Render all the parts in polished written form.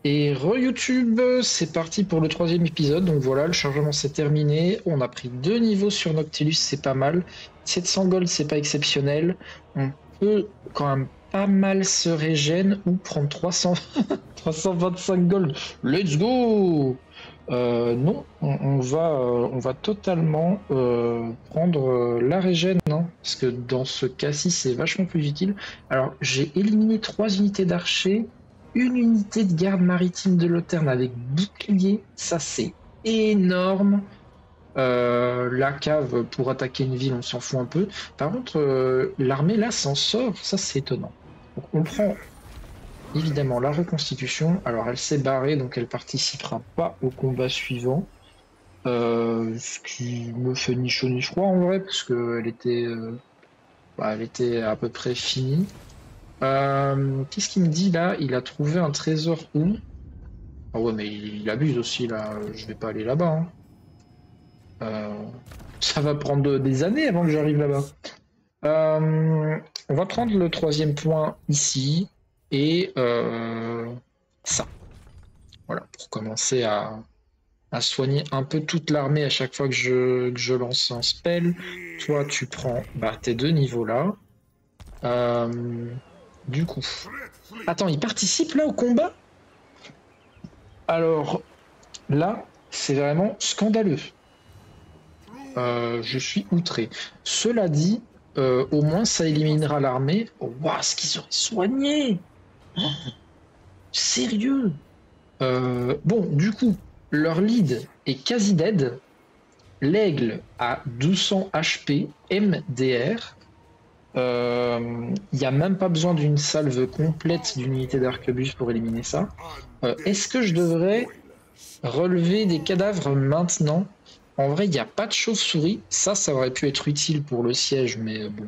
Et re-YouTube, c'est parti pour le troisième épisode. Donc voilà, le chargement s'est terminé. On a pris 2 niveaux sur Noctilus, c'est pas mal. 700 gold, c'est pas exceptionnel. On peut quand même pas mal se régène ou prendre 300... 325 gold. Let's go! Non, on va totalement prendre la régène, hein, parce que dans ce cas-ci, c'est vachement plus utile. Alors, j'ai éliminé 3 unités d'archers. Une unité de garde maritime de Loterne avec bouclier, ça c'est énorme. La cave pour attaquer une ville, on s'en fout un peu. Par contre, l'armée là s'en sort, ça c'est étonnant. Donc, on prend évidemment la reconstitution. Alors elle s'est barrée, donc elle participera pas au combat suivant. Ce qui me fait ni chaud ni froid en vrai, parce qu'elle était, elle était à peu près finie. Qu'est-ce qu'il me dit là? Il a trouvé un trésor où? Ah ouais, mais il abuse aussi là. Je vais pas aller là-bas, hein. Ça va prendre des années avant que j'arrive là-bas. On va prendre le troisième point ici et ça. Voilà, pour commencer à soigner un peu toute l'armée à chaque fois que je lance un spell. Toi, tu prends tes 2 niveaux là. Du coup. Attends, il participe là au combat? Alors là, c'est vraiment scandaleux. Je suis outré. Cela dit, au moins ça éliminera l'armée. Oh, waouh, ce qu'ils auraient soigné! Oh, sérieux? Bon, du coup, leur lead est quasi dead. L'aigle a 1200 HP, MDR. Il n'y a même pas besoin d'une salve complète d'une unité d'arquebus pour éliminer ça. Est-ce que je devrais relever des cadavres maintenant? En vrai, il n'y a pas de chauve-souris. Ça aurait pu être utile pour le siège, mais bon,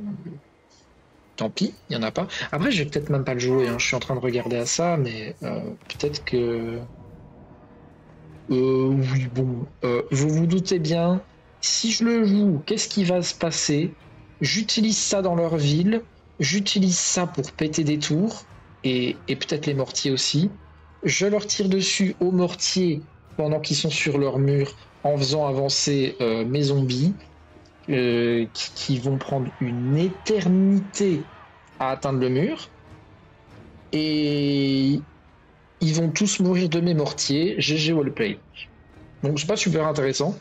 tant pis, il n'y en a pas. Après, je vais peut-être même pas le jouer, hein. Je suis en train de regarder à ça, mais peut-être que... oui, bon, vous vous doutez bien, si je le joue, qu'est-ce qui va se passer? J'utilise ça dans leur ville, j'utilise ça pour péter des tours, et peut-être les mortiers aussi. Je leur tire dessus aux mortiers pendant qu'ils sont sur leur mur en faisant avancer mes zombies, qui vont prendre une éternité à atteindre le mur. Et ils vont tous mourir de mes mortiers. GG wallplay. Donc c'est pas super intéressant.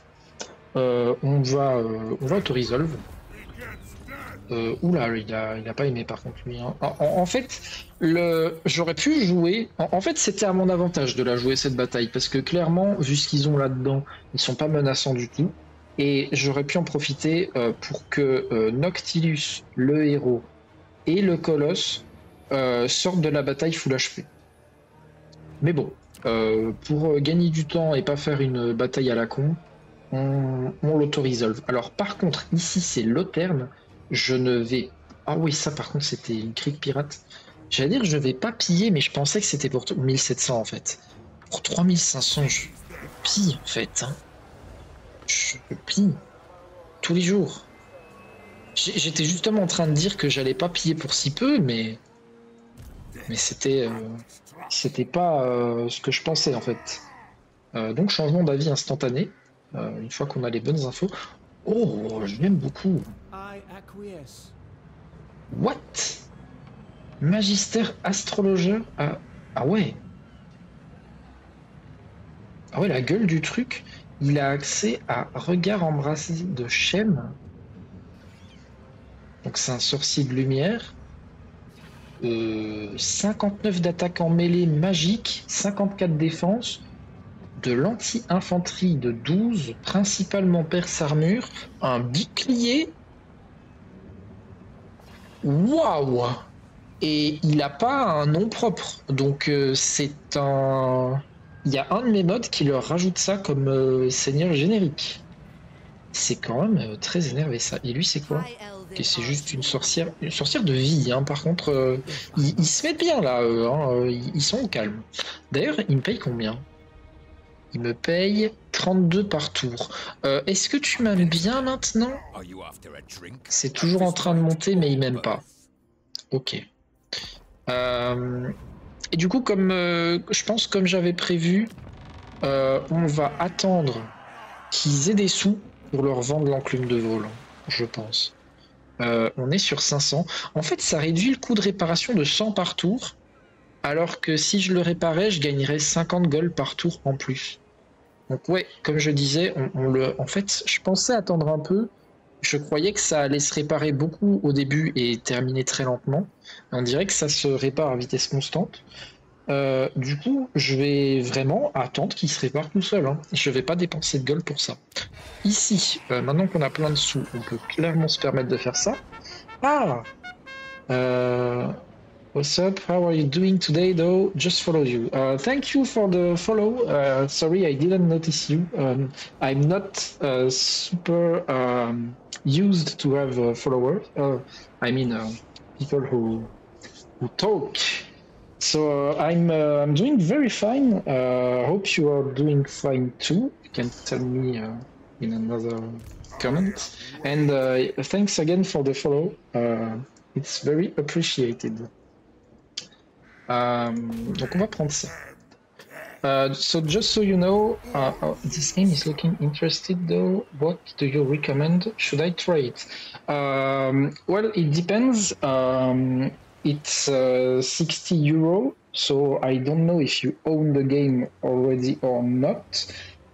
On va auto-resolve. Oula, il a pas aimé par contre lui, hein. En fait, j'aurais pu jouer. En fait, c'était à mon avantage de la jouer cette bataille parce que clairement, vu ce qu'ils ont là-dedans, ils sont pas menaçants du tout. Et j'aurais pu en profiter pour que Noctilus, le héros, et le colosse sortent de la bataille full HP. Mais bon, pour gagner du temps et pas faire une bataille à la con, on l'auto-resolve. Alors par contre, ici c'est Loterne. Je ne vais... Ah oui, ça par contre c'était une crique pirate. J'allais dire je vais pas piller, mais je pensais que c'était pour 1700 en fait. Pour 3500, je pille en fait, hein. Je pille tous les jours. J'étais justement en train de dire que j'allais pas piller pour si peu, mais c'était pas ce que je pensais en fait. Donc changement d'avis instantané, une fois qu'on a les bonnes infos. Oh, je l'aime beaucoup. What? Magister astrologeur? Ah ouais. Ah ouais, la gueule du truc. Il a accès à regard embrassé de Shem. Donc c'est un sorcier de lumière. 59 d'attaque en mêlée magique, 54 défense, de l'anti-infanterie de 12, principalement perce armure, un bouclier. Waouh! Et il n'a pas un nom propre. Donc c'est un... Il y a un de mes mods qui leur rajoute ça comme seigneur générique. C'est quand même très énervé ça. Et lui c'est quoi? Okay, c'est juste une sorcière de vie, hein. Par contre, ils se mettent bien là, eux, hein. Ils sont au calme. D'ailleurs, ils me payent combien? Ils me payent 32 par tour. Est-ce que tu m'aimes bien maintenant? C'est toujours en train de monter, mais il m'aime pas. Ok. Et du coup, comme je pense, comme j'avais prévu, on va attendre qu'ils aient des sous pour leur vendre l'enclume de vol, je pense. On est sur 500. En fait, ça réduit le coût de réparation de 100 par tour, alors que si je le réparais, je gagnerais 50 gold par tour en plus. Donc ouais, comme je disais, en fait, je pensais attendre un peu. Je croyais que ça allait se réparer beaucoup au début et terminer très lentement. On dirait que ça se répare à vitesse constante. Du coup, je vais vraiment attendre qu'il se répare tout seul. Hein. Je vais pas dépenser de gold pour ça. Ici, maintenant qu'on a plein de sous, on peut clairement se permettre de faire ça. Ah What's up? How are you doing today, though? Just follow you. Thank you for the follow. Sorry, I didn't notice you. I'm not super used to have followers. I mean, people who talk. So I'm doing very fine. Hope you are doing fine too. You can tell me in another comment. And thanks again for the follow. It's very appreciated. Donc on va prendre ça. So just so you know, this game is looking interested though. What do you recommend? Should I try it? Well, it depends. It's 60 euro, so I don't know if you own the game already or not.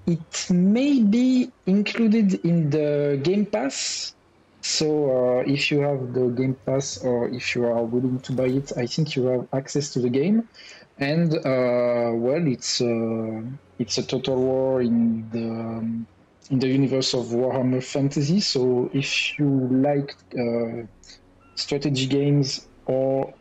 It may be included in the Game Pass. So if you have the Game Pass or if you are willing to buy it, I think you have access to the game. And well, it's a total war in the universe of Warhammer Fantasy. So if you like strategy games or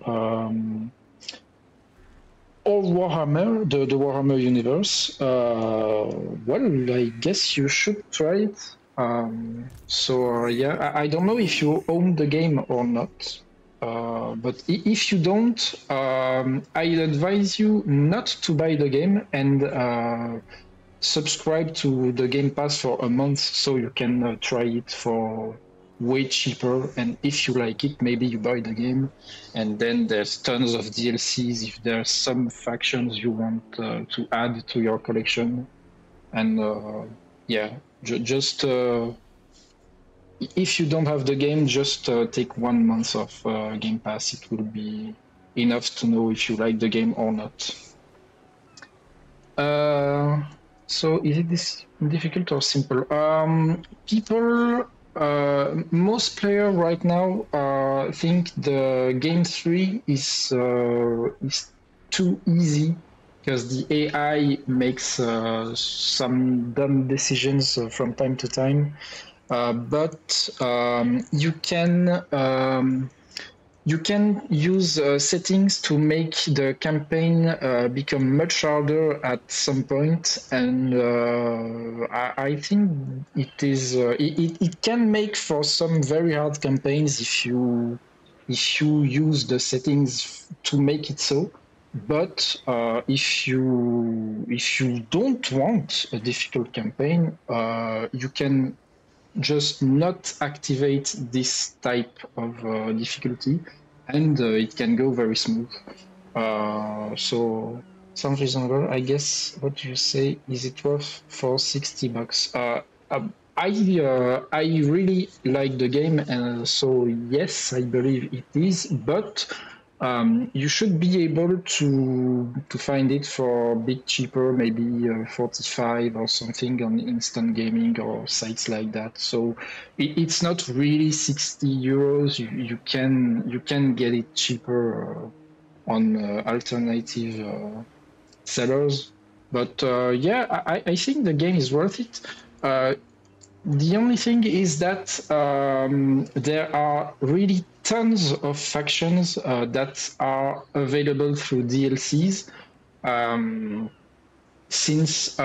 Warhammer, the Warhammer universe, well, I guess you should try it. Yeah, I don't know if you own the game or not, but if you don't, I'd advise you not to buy the game and subscribe to the Game Pass for a month so you can try it for way cheaper. And if you like it, maybe you buy the game, and then there's tons of DLCs if there's some factions you want to add to your collection. And yeah, just if you don't have the game, just take 1 month of Game Pass. It will be enough to know if you like the game or not. So is it this difficult or simple? Most players right now think the game 3 is too easy because the AI makes some dumb decisions from time to time. But you can use settings to make the campaign become much harder at some point, and I think it can make for some very hard campaigns if you use the settings to make it so. But if you don't want a difficult campaign, you can just not activate this type of difficulty, and it can go very smooth. So sounds reasonable. I guess what you say, is it worth for 60 bucks? I really like the game, and so yes, I believe it is, but you should be able to find it for a bit cheaper, maybe 45 or something on instant gaming or sites like that. So it's not really 60 euros. You can get it cheaper on alternative sellers. But yeah, I think the game is worth it. The only thing is that there are really tons of factions that are available through DLCs, since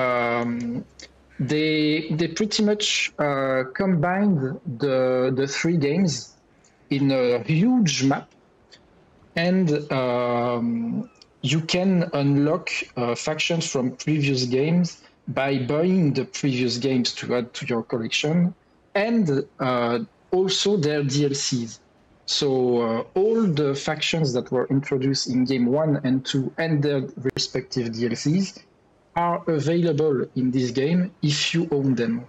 they pretty much combined the 3 games in a huge map, and you can unlock factions from previous games by buying the previous games to add to your collection, and also their DLCs. So all the factions that were introduced in game 1 and 2 and their respective DLCs are available in this game if you own them.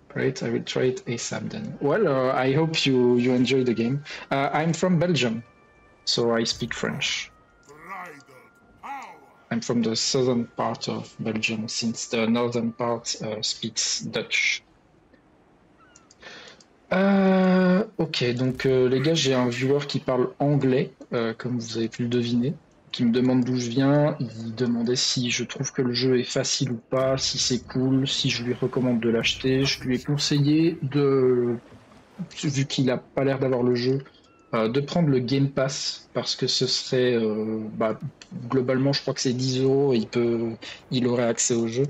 Great, I will try it ASAP then. Well, I hope you enjoy the game. I'm from Belgium, so I speak French. I'm from the southern part of Belgium, since the northern part speaks Dutch. Ok, donc les gars, j'ai un viewer qui parle anglais, comme vous avez pu le deviner, qui me demande d'où je viens. Il demandait si je trouve que le jeu est facile ou pas, si c'est cool, si je lui recommande de l'acheter. Je lui ai conseillé vu qu'il a pas l'air d'avoir le jeu, de prendre le Game Pass, parce que ce serait, globalement, je crois que c'est 10 €, et il aurait accès au jeu.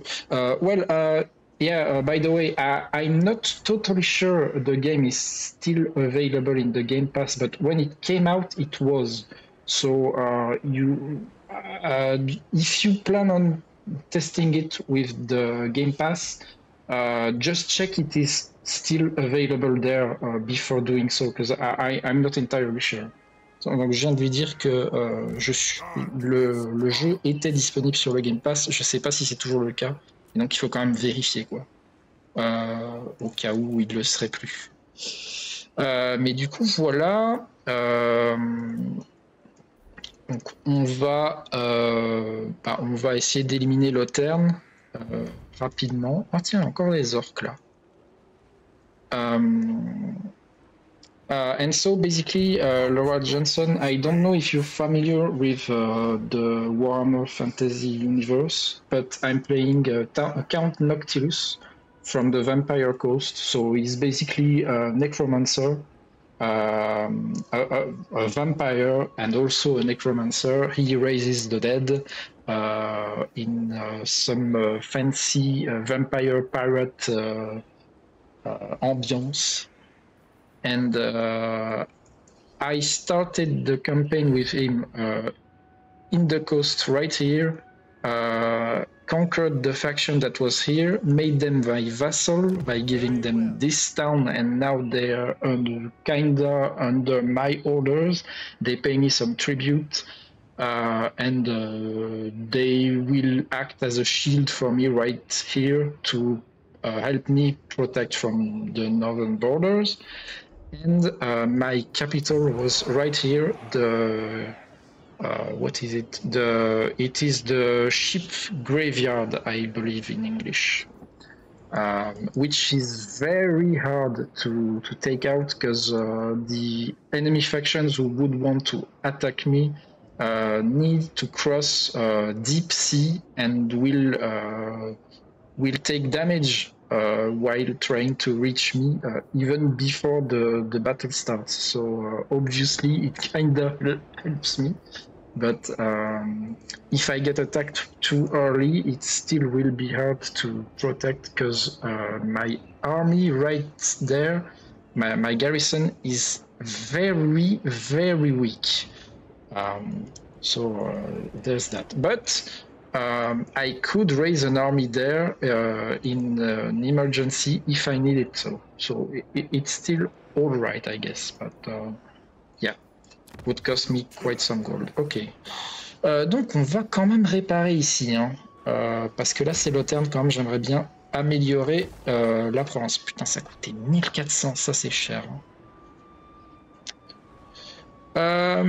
Yeah, by the way, I'm not totally sure the game is still available in the Game Pass, but when it came out, it was. So if you plan on testing it with the Game Pass, just check it is still available there before doing so, because I'm not entirely sure. Donc je viens de lui dire que le jeu était disponible sur le Game Pass. Je sais pas si c'est toujours le cas. Et donc il faut quand même vérifier, quoi, au cas où il le serait plus. Mais du coup voilà. Donc on va essayer d'éliminer l'Autern rapidement. Ah tiens, encore les orques là. And so basically, Laura Johnson, I don't know if you're familiar with the Warhammer Fantasy universe, but I'm playing Count Noctilus from the Vampire Coast. So he's basically a necromancer, a vampire, and also a necromancer. He raises the dead in some fancy vampire pirate ambiance. And I started the campaign with him in the coast right here, conquered the faction that was here, made them my vassal by giving them this town, and now they're kinda under my orders. They pay me some tribute, and they will act as a shield for me right here to help me protect from the northern borders. And my capital was right here. What is it? It is the ship graveyard, I believe, in English, which is very hard to take out, because the enemy factions who would want to attack me need to cross deep sea and will take damage while trying to reach me, even before the battle starts. So obviously it kinda helps me, but if I get attacked too early, it still will be hard to protect, because my army right there, my garrison, is very, very weak. So there's that. But I could raise an army there in an emergency if I needed to. So it's still all right, I guess. But yeah, would cost me quite some gold. Ok. Donc on va quand même réparer ici, hein, parce que là c'est l'Autern quand même. J'aimerais bien améliorer la province. Putain, ça coûtait 1400, ça c'est cher. Par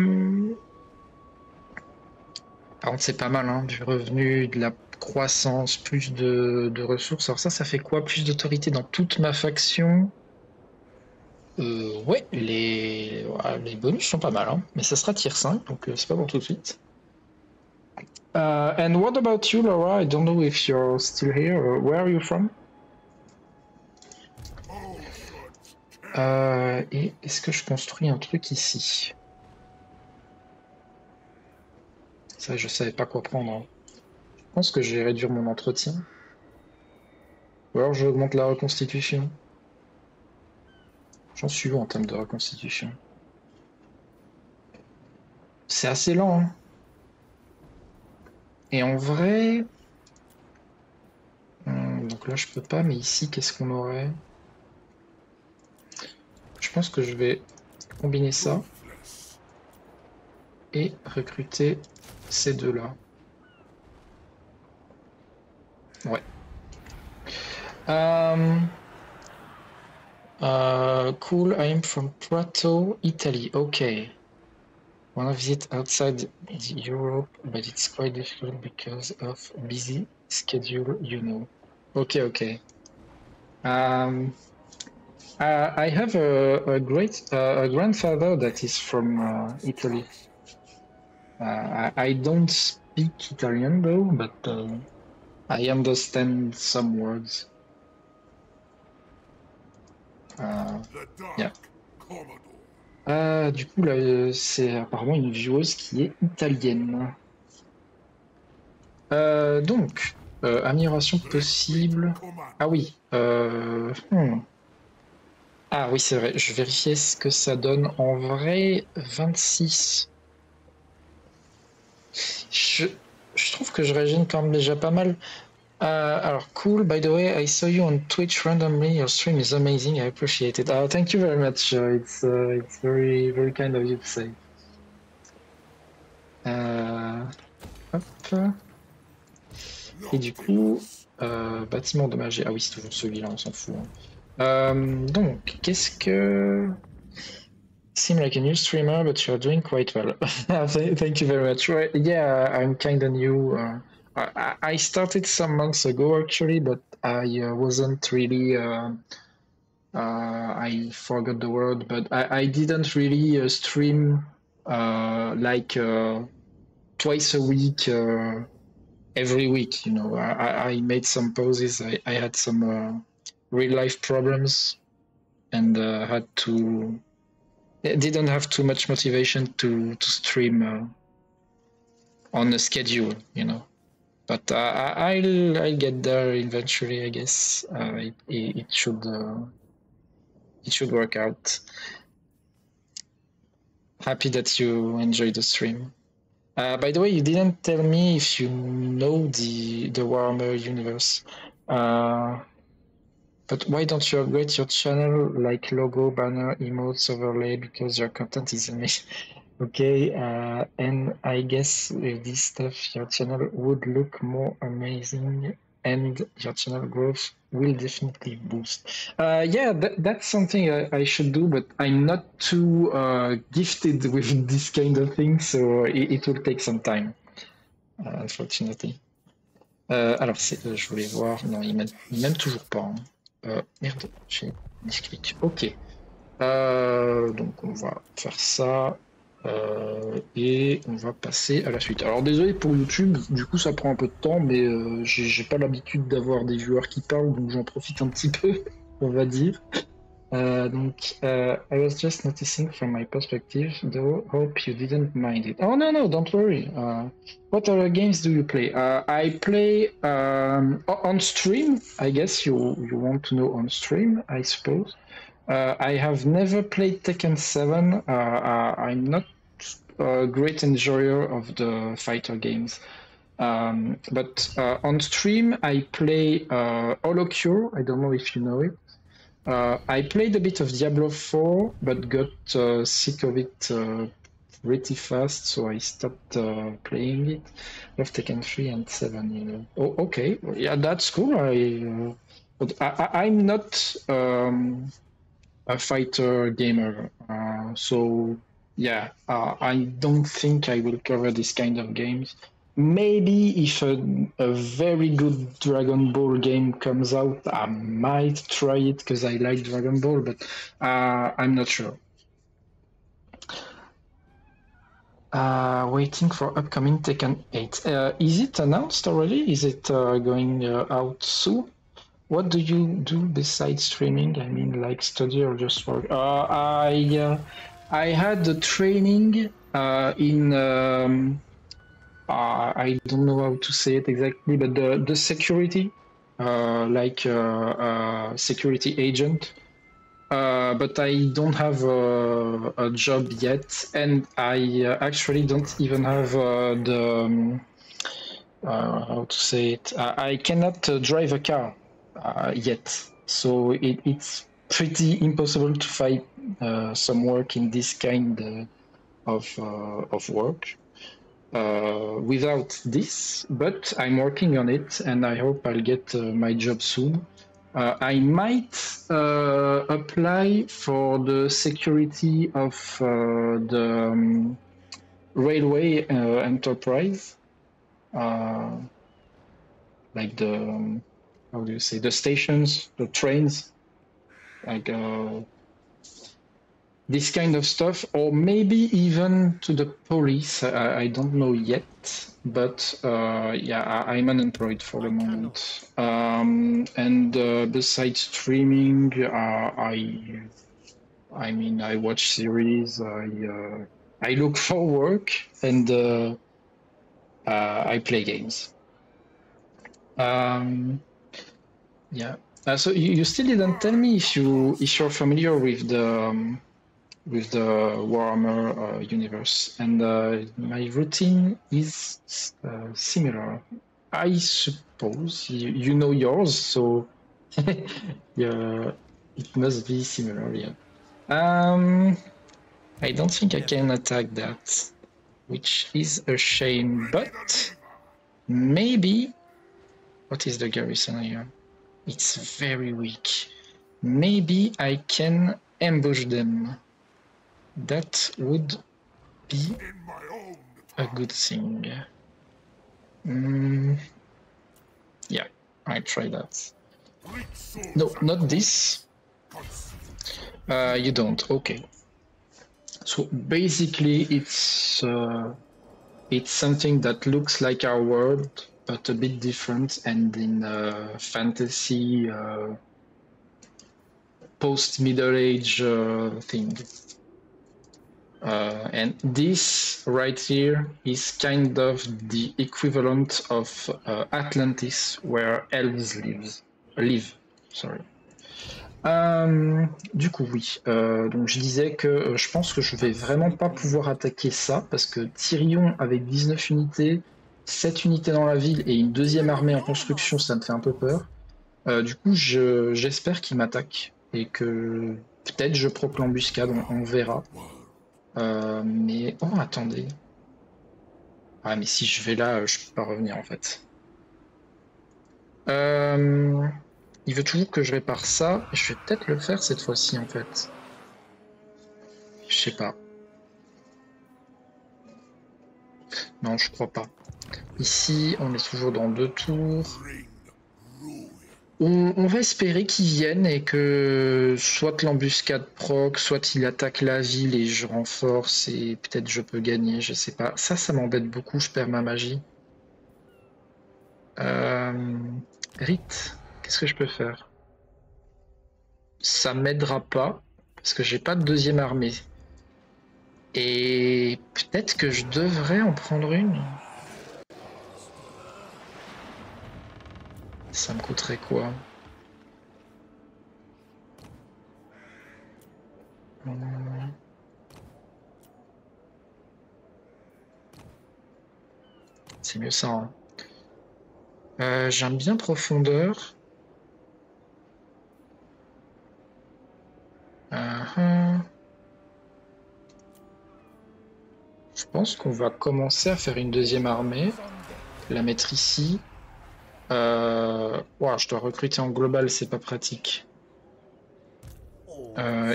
contre, c'est pas mal, hein, du revenu, de la croissance, plus de ressources. Alors ça fait quoi? Plus d'autorité dans toute ma faction? Ouais, les bonus sont pas mal, hein, mais ça sera tier 5, donc c'est pas pour tout de suite. And what about you, Laura? I don't know if you're still here. Where are you from? Et est-ce que je construis un truc ici? Ça, je savais pas quoi prendre, hein. Je pense que je vais réduire mon entretien. Ou alors je augmente la reconstitution. J'en suis où en termes de reconstitution? C'est assez lent, hein. Et en vrai... donc là je peux pas, mais ici qu'est-ce qu'on aurait? pense que je vais combiner ça et recruter ces deux-là. Ouais. Cool, I am from Prato, Italy. Okay. Wanna visit outside Europe, but it's quite difficult because of busy schedule, you know. Okay, okay. I have a great a grandfather that is from Italy. I don't speak Italian though, but I understand some words. Yeah. Du coup, là, c'est apparemment une joueuse qui est italienne. Donc, amélioration possible. Ah oui. Ah oui, c'est vrai. Je vérifiais ce que ça donne. En vrai, 26. Je trouve que je régène quand même déjà pas mal. Alors, cool. By the way, I saw you on Twitch randomly. Your stream is amazing. I appreciate it. Thank you very much. It's very, very kind of you to say. Hop. Et du coup, bâtiment endommagé. Ah oui, c'est toujours celui-là, on s'en fout. Donc, qu'est-ce que... Seem like a new streamer, but you're doing quite well. Thank you very much. Yeah, I'm kind of new. I started some months ago, actually, but I wasn't really... I forgot the word, but I didn't really stream like twice a week, every week, you know. I made some pauses. I had some real life problems and had to... didn't have too much motivation to stream on a schedule, you know. But I'll get there eventually, I guess. It should work out. Happy that you enjoyed the stream. By the way, you didn't tell me if you know the Warhammer universe. But why don't you upgrade your channel, like logo, banner, emotes, overlay, because your content is amazing. Okay, and I guess with this stuff, your channel would look more amazing and your channel growth will definitely boost. Yeah, that's something I should do, but I'm not too gifted with this kind of thing, so it will take some time, unfortunately. Alors, je voulais voir, non, il m'aime toujours pas. Hein. Merde, j'ai misclick. Ok. Donc on va faire ça. Et on va passer à la suite. Alors désolé pour YouTube, du coup ça prend un peu de temps, mais j'ai pas l'habitude d'avoir des viewers qui parlent, donc j'en profite un petit peu, on va dire. Donc, I was just noticing from my perspective, though, hope you didn't mind it. Oh, no, don't worry. What other games do you play? I play on stream, I guess you want to know on stream, I suppose. I have never played Tekken 7. I'm not a great enjoyer of the fighter games. But on stream, I play Holocure. I don't know if you know it. I played a bit of Diablo 4, but got sick of it pretty fast, so I stopped playing it. Love Tekken 3 and 7, you know. Oh, okay, yeah, that's cool. But I'm not a fighter gamer, so yeah, I don't think I will cover this kind of games. Maybe if a very good Dragon Ball game comes out, I might try it because I like Dragon Ball, but I'm not sure. Waiting for upcoming Tekken 8. Is it announced already? Is it going out soon? What do you do besides streaming? I mean, like study or just work? I had the training in... I don't know how to say it exactly, but the security, like security agent. But I don't have a job yet, and I actually don't even have the how to say it. I cannot drive a car yet, so it's pretty impossible to find some work in this kind of work without this, but I'm working on it and I hope I'll get my job soon. I might apply for the security of the railway enterprise, like the, how do you say, the stations, the trains, like this kind of stuff, or maybe even to the police. I don't know yet, but yeah, I'm unemployed for the moment. And besides streaming, I mean, I watch series, I look for work, and I play games. Yeah. So you still didn't tell me if you're familiar with the Warhammer universe, and my routine is similar. I suppose you know yours, so yeah, it must be similar. Yeah. I don't think I can attack that, which is a shame, but maybe. What is the garrison here? It's very weak. Maybe I can ambush them. That would be a good thing. Yeah, I try that. No, not this. You don't. Okay. So basically, it's something that looks like our world, but a bit different, and in fantasy, post-Middle Age thing. And this right here is kind of the equivalent of Atlantis, where elves live. Sorry. Du coup, oui. Donc je disais que je pense que je vais vraiment pas pouvoir attaquer ça, parce que Tyrion avec 19 unités, 7 unités dans la ville et une deuxième armée en construction, ça me fait un peu peur. Du coup, j'espère qu'il m'attaque et que peut-être je proc l'embuscade, on verra. Mais oh, attendez. Ah, mais si je vais là, je peux pas revenir en fait. Il veut toujours que je répare ça. Je vais peut-être le faire cette fois-ci en fait. Je sais pas. Non, je crois pas. Ici, on est toujours dans 2 tours. On va espérer qu'il vienne et que soit l'embuscade proc, soit il attaque la ville et je renforce et peut-être je peux gagner, je sais pas. Ça m'embête beaucoup, je perds ma magie. Rite, qu'est-ce que je peux faire? Ça m'aidera pas parce que j'ai pas de deuxième armée. Et peut-être que je devrais en prendre une. Ça me coûterait quoi? C'est mieux ça. Hein. J'aime bien profondeur. Je pense qu'on va commencer à faire une deuxième armée. La mettre ici. Wow, je dois recruter en global, c'est pas pratique.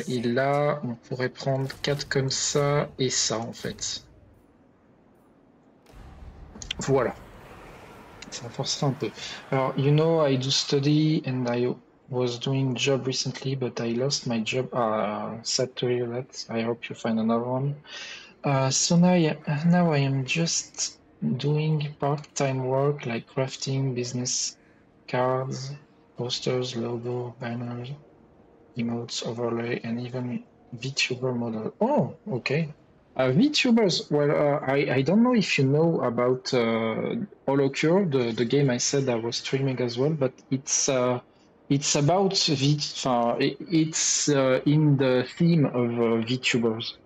Et là, on pourrait prendre 4 comme ça et ça en fait. Voilà. Ça renforcera un peu. Alors, you know, I do study and I was doing job recently, but I lost my job. Sad to hear that. I hope you find another one. So now I am just doing part-time work like crafting, business cards, posters, logo, banners, emotes, overlay, and even VTuber model. Oh, okay. VTubers, well, I don't know if you know about Holocure, the game I said I was streaming as well, but it's about it's in the theme of VTubers.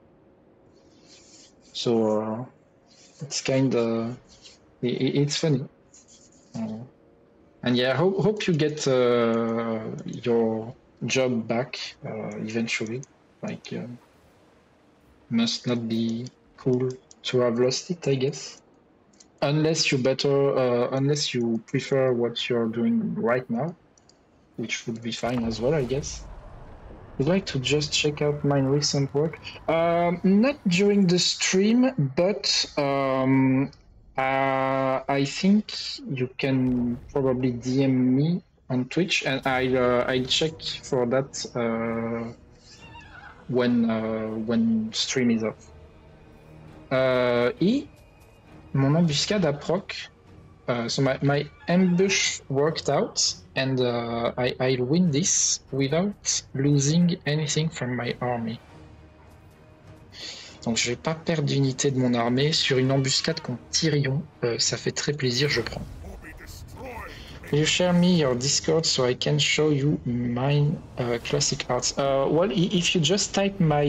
So it's kind of it's funny, and yeah, hope you get your job back eventually. Like, must not be cool to have lost it, I guess. Unless unless you prefer what you're doing right now, which would be fine as well, I guess. Would like to just check out my recent work. Not during the stream, but I think you can probably DM me on Twitch, and I'll check for that when stream is off. Et mon embuscade à proc. So my ambush worked out, and I'll win this without losing anything from my army. Donc je vais pas perdre d'unité de mon armée sur une embuscade contre Tyrion. Ça fait très plaisir, je prends. Will you share me your Discord so I can show you my classic arts? Well, if you just type my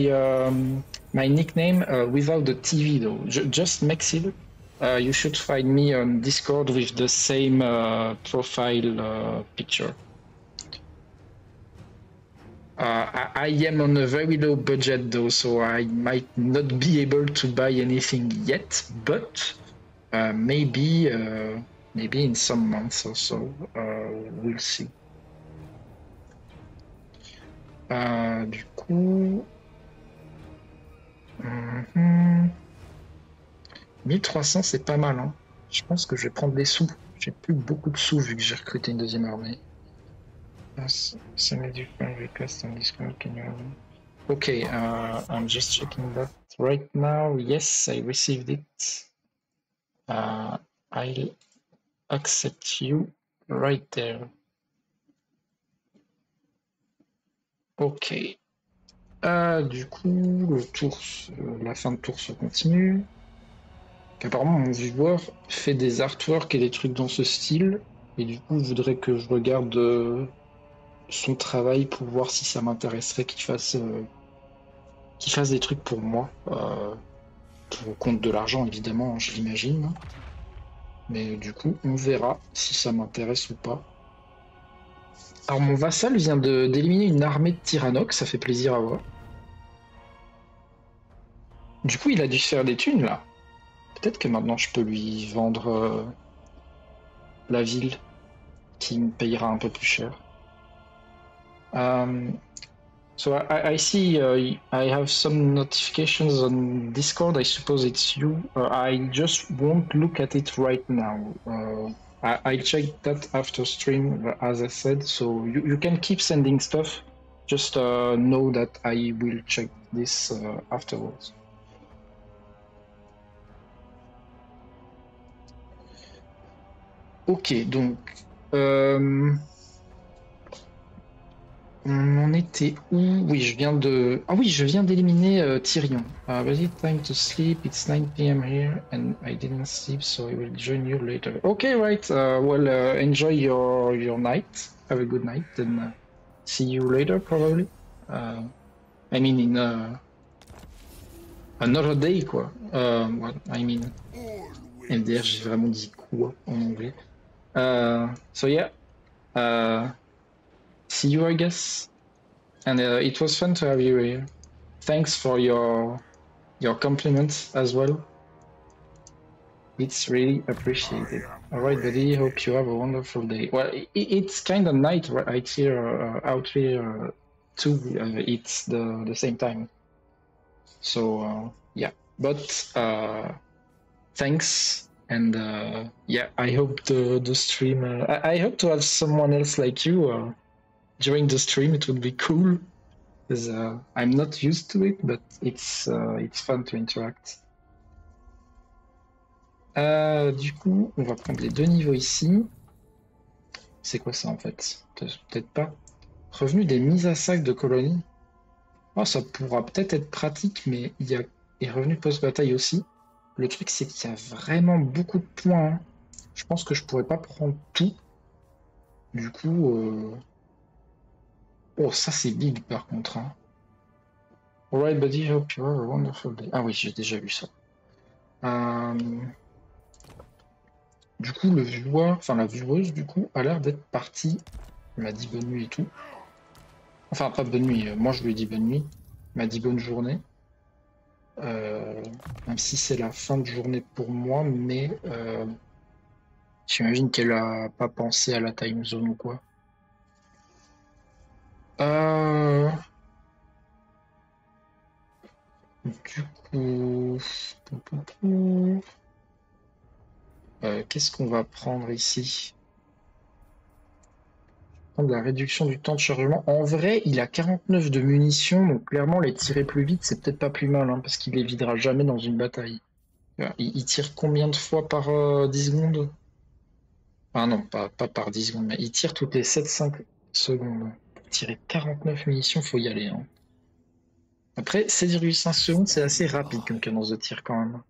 my nickname without the TV though, just Mexil. You should find me on Discord with the same profile picture. I am on a very low budget though, so I might not be able to buy anything yet, but maybe in some months or so, we'll see. Du coup... 1300 c'est pas mal, hein. Je pense que je vais prendre des sous. J'ai plus beaucoup de sous vu que j'ai recruté une deuxième armée. Send a different request on Discord, can you... Okay, I'm just checking that right now. Yes, I received it. I'll accept you right there. Ok. Du coup, le tour, la fin de tour se continue. Apparemment, mon viewer fait des artworks et des trucs dans ce style. Et du coup, je voudrais que je regarde son travail pour voir si ça m'intéresserait qu'il fasse des trucs pour moi. Pour compte de l'argent, évidemment, je l'imagine. Mais du coup, on verra si ça m'intéresse ou pas. Alors, mon vassal vient d'éliminer une armée de Tyrannox, ça fait plaisir à voir. Du coup, il a dû se faire des thunes, là. Peut-être que maintenant, je peux lui vendre la ville, qui me payera un peu plus cher. So I see I have some notifications on Discord. I suppose it's you. I just won't look at it right now. I'll check that after stream, as I said. So you can keep sending stuff. Just know that I will check this afterwards. Ok, donc... on en était où? Oui, je viens de... Ah oui, je viens d'éliminer Tyrion. Vas-y, time to sleep. It's 9 p.m. here and I didn't sleep, so I will join you later. Okay, right. Well, enjoy your night. Have a good night and see you later, probably. I mean, in another day, quoi. What I mean... MDR, j'ai vraiment dit quoi en anglais. So yeah. See you, I guess. And it was fun to have you here. Thanks for your compliments as well. It's really appreciated. All right, buddy. Hope you have a wonderful day. Well, it's kind of night right here, out here too. It's the same time. So yeah, but thanks. And yeah, I hope the stream. I hope to have someone else like you during the stream. It would be cool because I'm not used to it, but it's fun to interact. Du coup, on va prendre les deux niveaux ici. C'est quoi ça en fait? Peut-être pas. Revenu des mises à sac de colonies. Oh, ça pourra peut-être être pratique, mais il y a et revenu post-bataille aussi. Le truc, c'est qu'il y a vraiment beaucoup de points. Hein. Je pense que je pourrais pas prendre tout. Du coup... Oh, ça c'est big par contre. Hein. Alright, buddy, hope you have a wonderful day. Ah oui, j'ai déjà vu ça. Du coup, le viewer, enfin la vieweuse, du coup, a l'air d'être partie. Elle m'a dit bonne nuit et tout. Enfin, pas bonne nuit. Moi, je lui ai dit bonne nuit. Il m'a dit bonne journée. Même si c'est la fin de journée pour moi, mais j'imagine qu'elle a pas pensé à la time zone ou quoi. Euh, du coup, qu'est-ce qu'on va prendre ici? Prendre la réduction du temps de chargement. En vrai, il a 49 de munitions, donc clairement les tirer plus vite, c'est peut-être pas plus mal, hein, parce qu'il les videra jamais dans une bataille. Il tire combien de fois par 10 secondes? Ah non, pas par 10 secondes, mais il tire toutes les 7-5 secondes. Pour tirer 49 munitions, faut y aller, hein. Après, 7,5 secondes, c'est assez rapide comme cadence de tir quand même.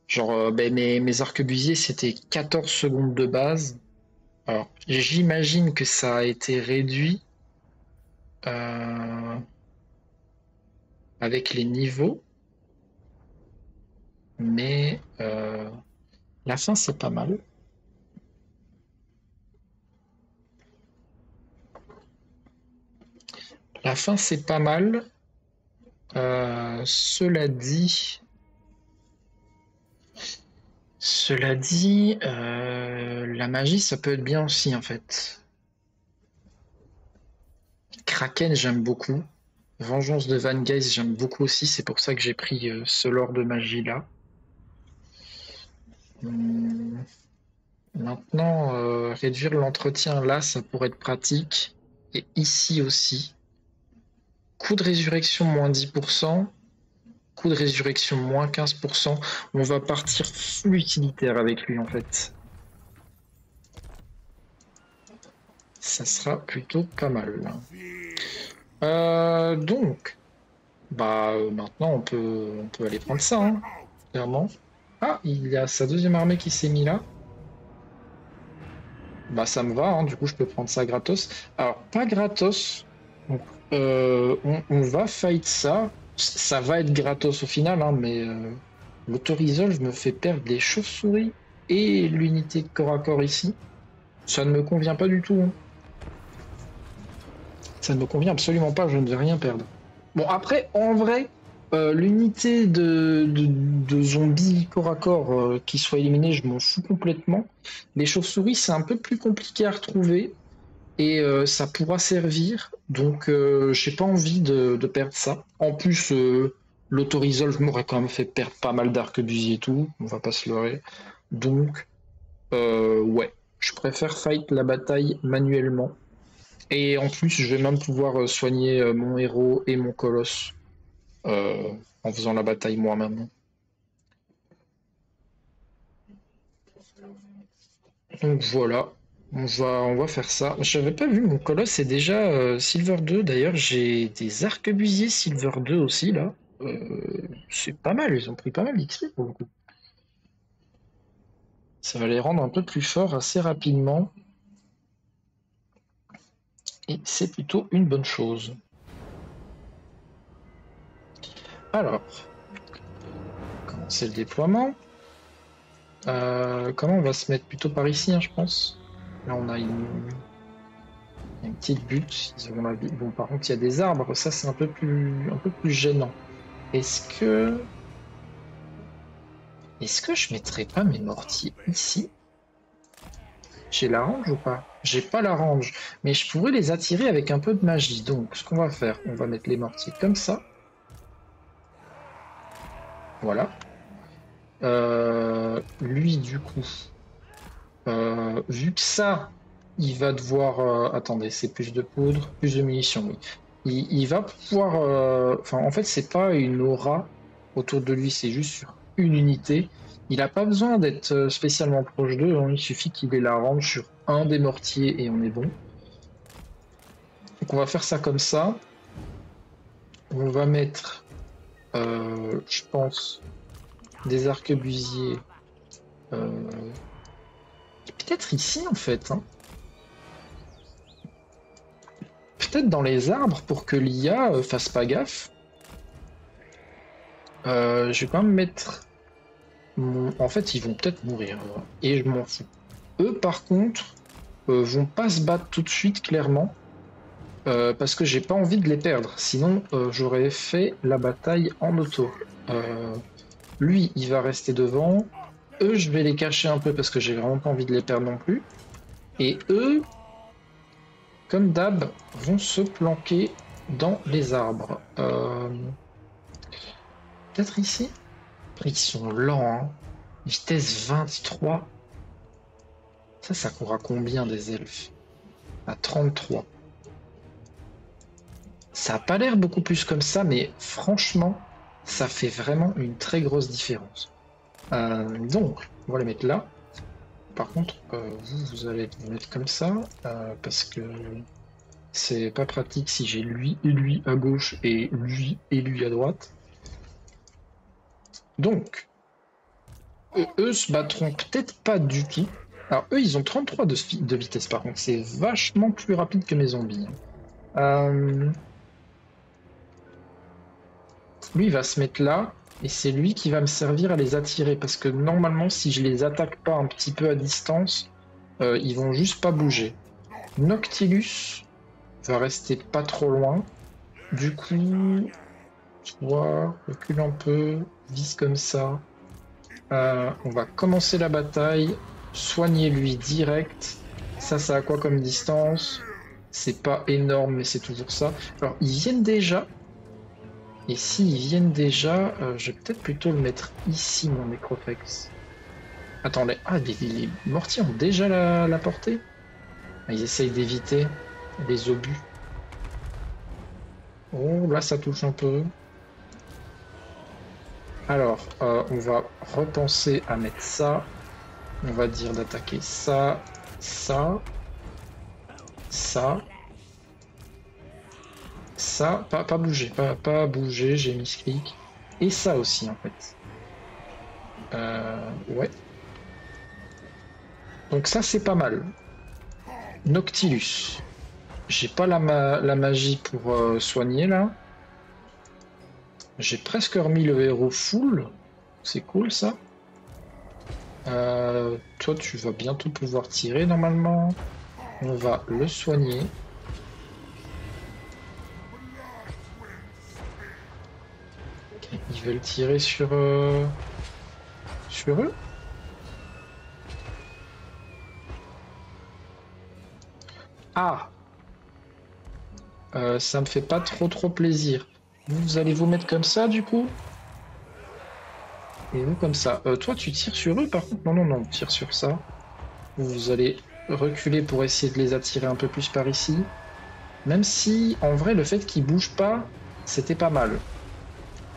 Genre, ben, mes arquebusiers, c'était 14 secondes de base. Alors, j'imagine que ça a été réduit euh, avec les niveaux, mais la fin, c'est pas mal. La fin, c'est pas mal. Cela dit, la magie, ça peut être bien aussi, en fait. Kraken, j'aime beaucoup. Vengeance de Van Geist, j'aime beaucoup aussi. C'est pour ça que j'ai pris ce lore de magie-là. Maintenant, réduire l'entretien là, ça pourrait être pratique. Et ici aussi. Coup de résurrection moins 10%. Coup de résurrection moins 15%. On va partir full utilitaire avec lui en fait. Ça sera plutôt pas mal. Donc, maintenant on peut aller prendre ça, hein, clairement. Ah, il y a sa deuxième armée qui s'est mise là. Bah ça me va, hein, du coup je peux prendre ça gratos. Alors pas gratos, donc, on va fight ça. Ça va être gratos au final, hein, mais l'autorisol me fait perdre les chauves-souris et l'unité de corps à corps ici. Ça ne me convient pas du tout, hein. Ça ne me convient absolument pas, je ne vais rien perdre. Bon après, en vrai, l'unité de zombies corps à corps qui soit éliminée, je m'en fous complètement. Les chauves-souris, c'est un peu plus compliqué à retrouver. Et ça pourra servir, donc j'ai pas envie de perdre ça. En plus, l'autorisol m'aurait quand même fait perdre pas mal d'arquebusiers et tout, on va pas se leurrer. Donc, ouais, je préfère fight la bataille manuellement. Et en plus, je vais même pouvoir soigner mon héros et mon colosse en faisant la bataille moi-même. Donc voilà, on va faire ça. J'avais pas vu, mon colosse c'est déjà Silver 2. D'ailleurs, j'ai des arquebusiers Silver 2 aussi là. C'est pas mal, ils ont pris pas mal d'XP pour le coup. Ça va les rendre un peu plus forts assez rapidement. Et c'est plutôt une bonne chose. Alors, commencer le déploiement. Comment on va se mettre plutôt par ici, hein, je pense. Là, on a une petite butte. Ils auront la vie. Bon, par contre, il y a des arbres. Ça, c'est un peu plus gênant. Est-ce que je mettrais pas mes mortiers ici? J'ai la range ou pas? J'ai pas la range, mais je pourrais les attirer avec un peu de magie. Donc, ce qu'on va faire, on va mettre les mortiers comme ça. Voilà. Lui, du coup, vu que ça, il va devoir... attendez, c'est plus de poudre, plus de munitions, oui. Il va pouvoir... Enfin, en fait, c'est pas une aura autour de lui, c'est juste sur une unité. Il n'a pas besoin d'être spécialement proche d'eux, hein. Il suffit qu'il ait la range sur un des mortiers et on est bon. Donc on va faire ça comme ça. On va mettre, je pense, des arquebusiers. Peut-être ici en fait, hein. Peut-être dans les arbres pour que l'IA fasse pas gaffe. Je vais quand même mettre... En fait, ils vont peut-être mourir. Et je m'en fous. Eux, par contre, vont pas se battre tout de suite, clairement. parce que j'ai pas envie de les perdre. Sinon, j'aurais fait la bataille en auto. Lui, il va rester devant. Eux, je vais les cacher un peu parce que j'ai vraiment pas envie de les perdre non plus. Et eux, comme d'hab, vont se planquer dans les arbres. Peut-être ici? Ils sont lents, hein. Vitesse 23. Ça court à combien des elfes? À 33. Ça a pas l'air beaucoup plus comme ça, mais franchement, ça fait vraiment une très grosse différence. Donc, on va les mettre là. Par contre, vous allez vous mettre comme ça, parce que c'est pas pratique si j'ai lui et lui à gauche et lui à droite. Donc, eux se battront peut-être pas du tout. Alors, eux, ils ont 33 de vitesse, par contre. C'est vachement plus rapide que mes zombies. Lui, il va se mettre là. Et c'est lui qui va me servir à les attirer. Parce que normalement, si je les attaque pas un petit peu à distance, ils vont juste pas bouger. Noctilus va rester pas trop loin. Du coup, toi, recule un peu, vise comme ça. On va commencer la bataille. Soigner lui direct. Ça a quoi comme distance? C'est pas énorme, mais c'est toujours ça. Alors, ils viennent déjà. Et s'ils viennent déjà, je vais peut-être plutôt le mettre ici, mon Necrofex. Attends, les mortiers ont déjà la portée? Ils essayent d'éviter les obus. Oh, là, ça touche un peu. Alors, on va repenser à mettre ça. On va dire d'attaquer ça, ça, ça. Ça, pas bouger, pas bouger, j'ai mis clic. Et ça aussi, en fait. Ouais. Donc ça, c'est pas mal. Noctilus. J'ai pas la magie pour soigner, là. J'ai presque remis le héros full. C'est cool, ça. Toi, tu vas bientôt pouvoir tirer, normalement. On va le soigner. Ils veulent tirer sur eux. Ah, ça me fait pas trop plaisir. Vous allez vous mettre comme ça du coup? Et vous comme ça. Toi tu tires sur eux par contre? Non, tire sur ça. Vous allez reculer pour essayer de les attirer un peu plus par ici. Même si en vrai le fait qu'ils bougent pas, c'était pas mal.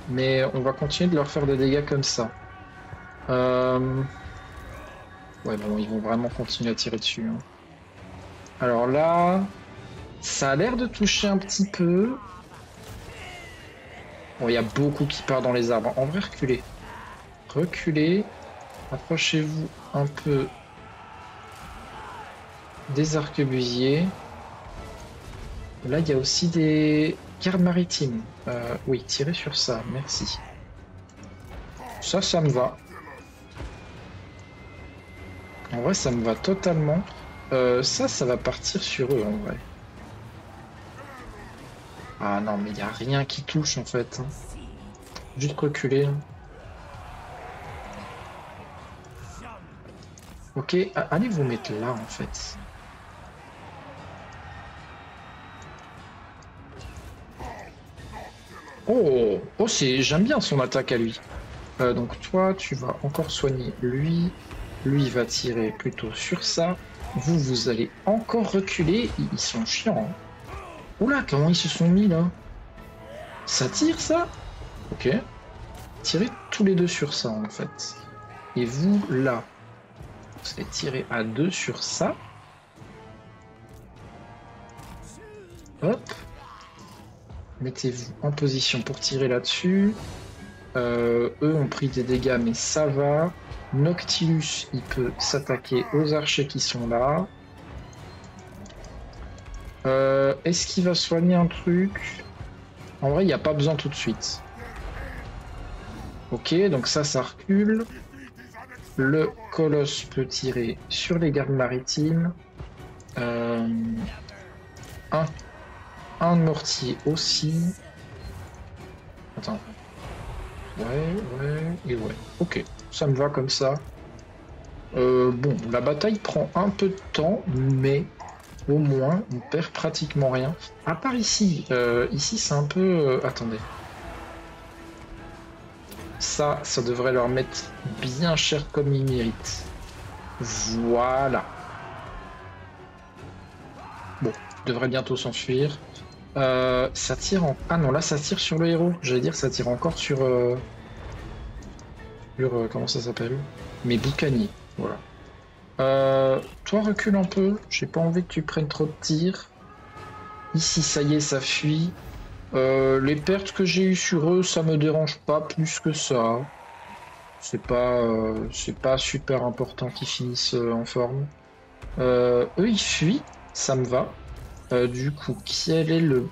Mais on va continuer de leur faire des dégâts comme ça. Ouais, bon, ils vont vraiment continuer à tirer dessus. Hein. Alors là, ça a l'air de toucher un petit peu. Bon, il y a beaucoup qui part dans les arbres. En vrai, reculez. Reculez. Approchez-vous un peu des arquebusiers. Là, il y a aussi des gardes maritimes. Oui, tirez sur ça, merci. Ça me va. En vrai, ça me va totalement. Ça va partir sur eux, en vrai. Ah non, mais il n'y a rien qui touche, en fait. Juste reculer. Ok, allez vous mettre là, en fait. Oh, j'aime bien son attaque à lui. Donc toi, tu vas encore soigner lui. Lui, il va tirer plutôt sur ça. Vous allez encore reculer. Ils sont chiants. Hein. Oula, comment ils se sont mis là? Ça tire ça? Ok. Tirez tous les deux sur ça en fait. Et vous, là, vous allez tirer à deux sur ça. Hop. Mettez-vous en position pour tirer là-dessus. Eux ont pris des dégâts, mais ça va. Noctilus, il peut s'attaquer aux archers qui sont là. Est-ce qu'il va soigner un truc? En vrai, il n'y a pas besoin tout de suite. Ok, donc ça recule. Le colosse peut tirer sur les gardes maritimes. 1. un mortier aussi. Attends. Ouais, et ouais. Ok, ça me va comme ça. Bon, la bataille prend un peu de temps, mais au moins, on perd pratiquement rien. À part ici. Ici, c'est un peu... attendez. Ça devrait leur mettre bien cher comme ils méritent. Voilà. Bon, devrait bientôt s'enfuir. Ça tire en... Ah non, là, ça tire sur le héros. J'allais dire, ça tire encore sur... comment ça s'appelle? Mes boucaniers. Voilà. Toi, recule un peu. J'ai pas envie que tu prennes trop de tirs. Ici, ça y est, ça fuit. Les pertes que j'ai eues sur eux, ça me dérange pas plus que ça. C'est pas super important qu'ils finissent en forme. Eux, ils fuient. Ça me va. Du coup, quel est le...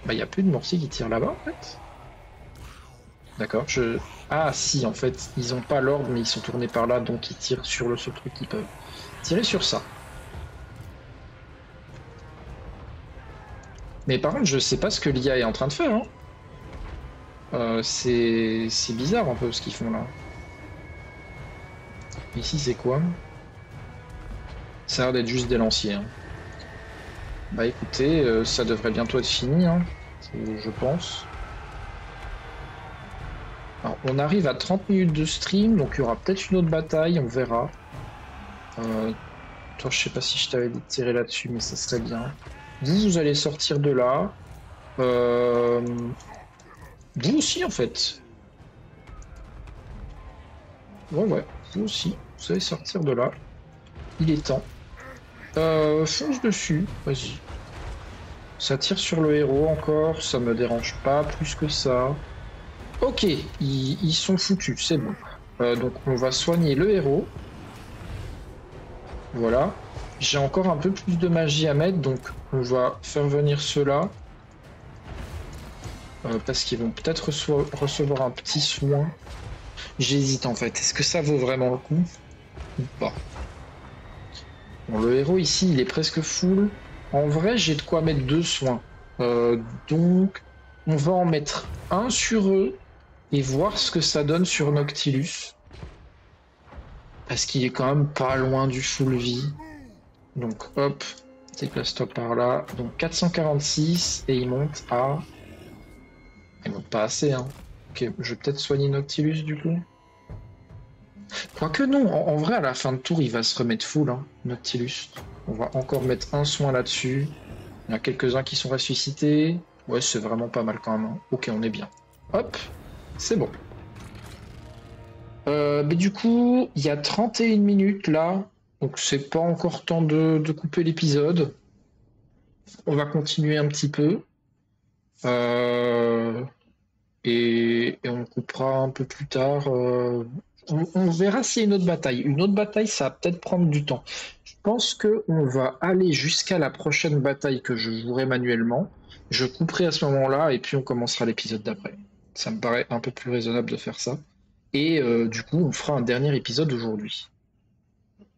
Bah, il n'y a plus de mortier qui tire là-bas, en fait. D'accord, Ah, si, en fait, ils ont pas l'ordre, mais ils sont tournés par là, donc ils tirent sur le seul truc qu'ils peuvent. Tirer sur ça. Mais par contre, je sais pas ce que l'IA est en train de faire, hein. C'est bizarre un peu ce qu'ils font là. Ici, c'est quoi? Ça a l'air d'être juste des lanciers, hein. Bah écoutez, ça devrait bientôt être fini, hein, je pense. Alors, on arrive à 30 minutes de stream, donc il y aura peut-être une autre bataille, on verra. Toi, je sais pas si je t'avais dit de tirer là-dessus, mais ça serait bien. Vous allez sortir de là. Vous aussi, en fait. Ouais, vous aussi. Vous allez sortir de là. Il est temps. Fonce dessus, vas-y. Ça tire sur le héros encore, ça me dérange pas plus que ça. Ok, ils sont foutus, c'est bon. Donc on va soigner le héros. Voilà. J'ai encore un peu plus de magie à mettre, donc on va faire venir ceux-là. Parce qu'ils vont peut-être recevoir un petit soin. J'hésite en fait. Est-ce que ça vaut vraiment le coup ou pas? Bon, le héros ici, il est presque full. En vrai, j'ai de quoi mettre 2 soins. Donc, on va en mettre un sur eux et voir ce que ça donne sur Noctilus. Parce qu'il est quand même pas loin du full vie. Donc, hop, déplace-toi par là. Donc, 446 et il monte à... Il monte pas assez, hein. Ok, je vais peut-être soigner Noctilus du coup. Quoique non, en vrai, à la fin de tour, il va se remettre full, hein, Noctilus. On va encore mettre un soin là-dessus. Il y en a quelques-uns qui sont ressuscités. Ouais, c'est vraiment pas mal quand même, hein. Ok, on est bien. Hop, c'est bon. Mais du coup, il y a 31 minutes là. Donc c'est pas encore temps de couper l'épisode. On va continuer un petit peu. Et on coupera un peu plus tard. On verra s'il y a une autre bataille. Une autre bataille, ça va peut-être prendre du temps. Je pense qu'on va aller jusqu'à la prochaine bataille que je jouerai manuellement. Je couperai à ce moment-là et puis on commencera l'épisode d'après. Ça me paraît un peu plus raisonnable de faire ça. Et du coup, on fera un dernier épisode aujourd'hui.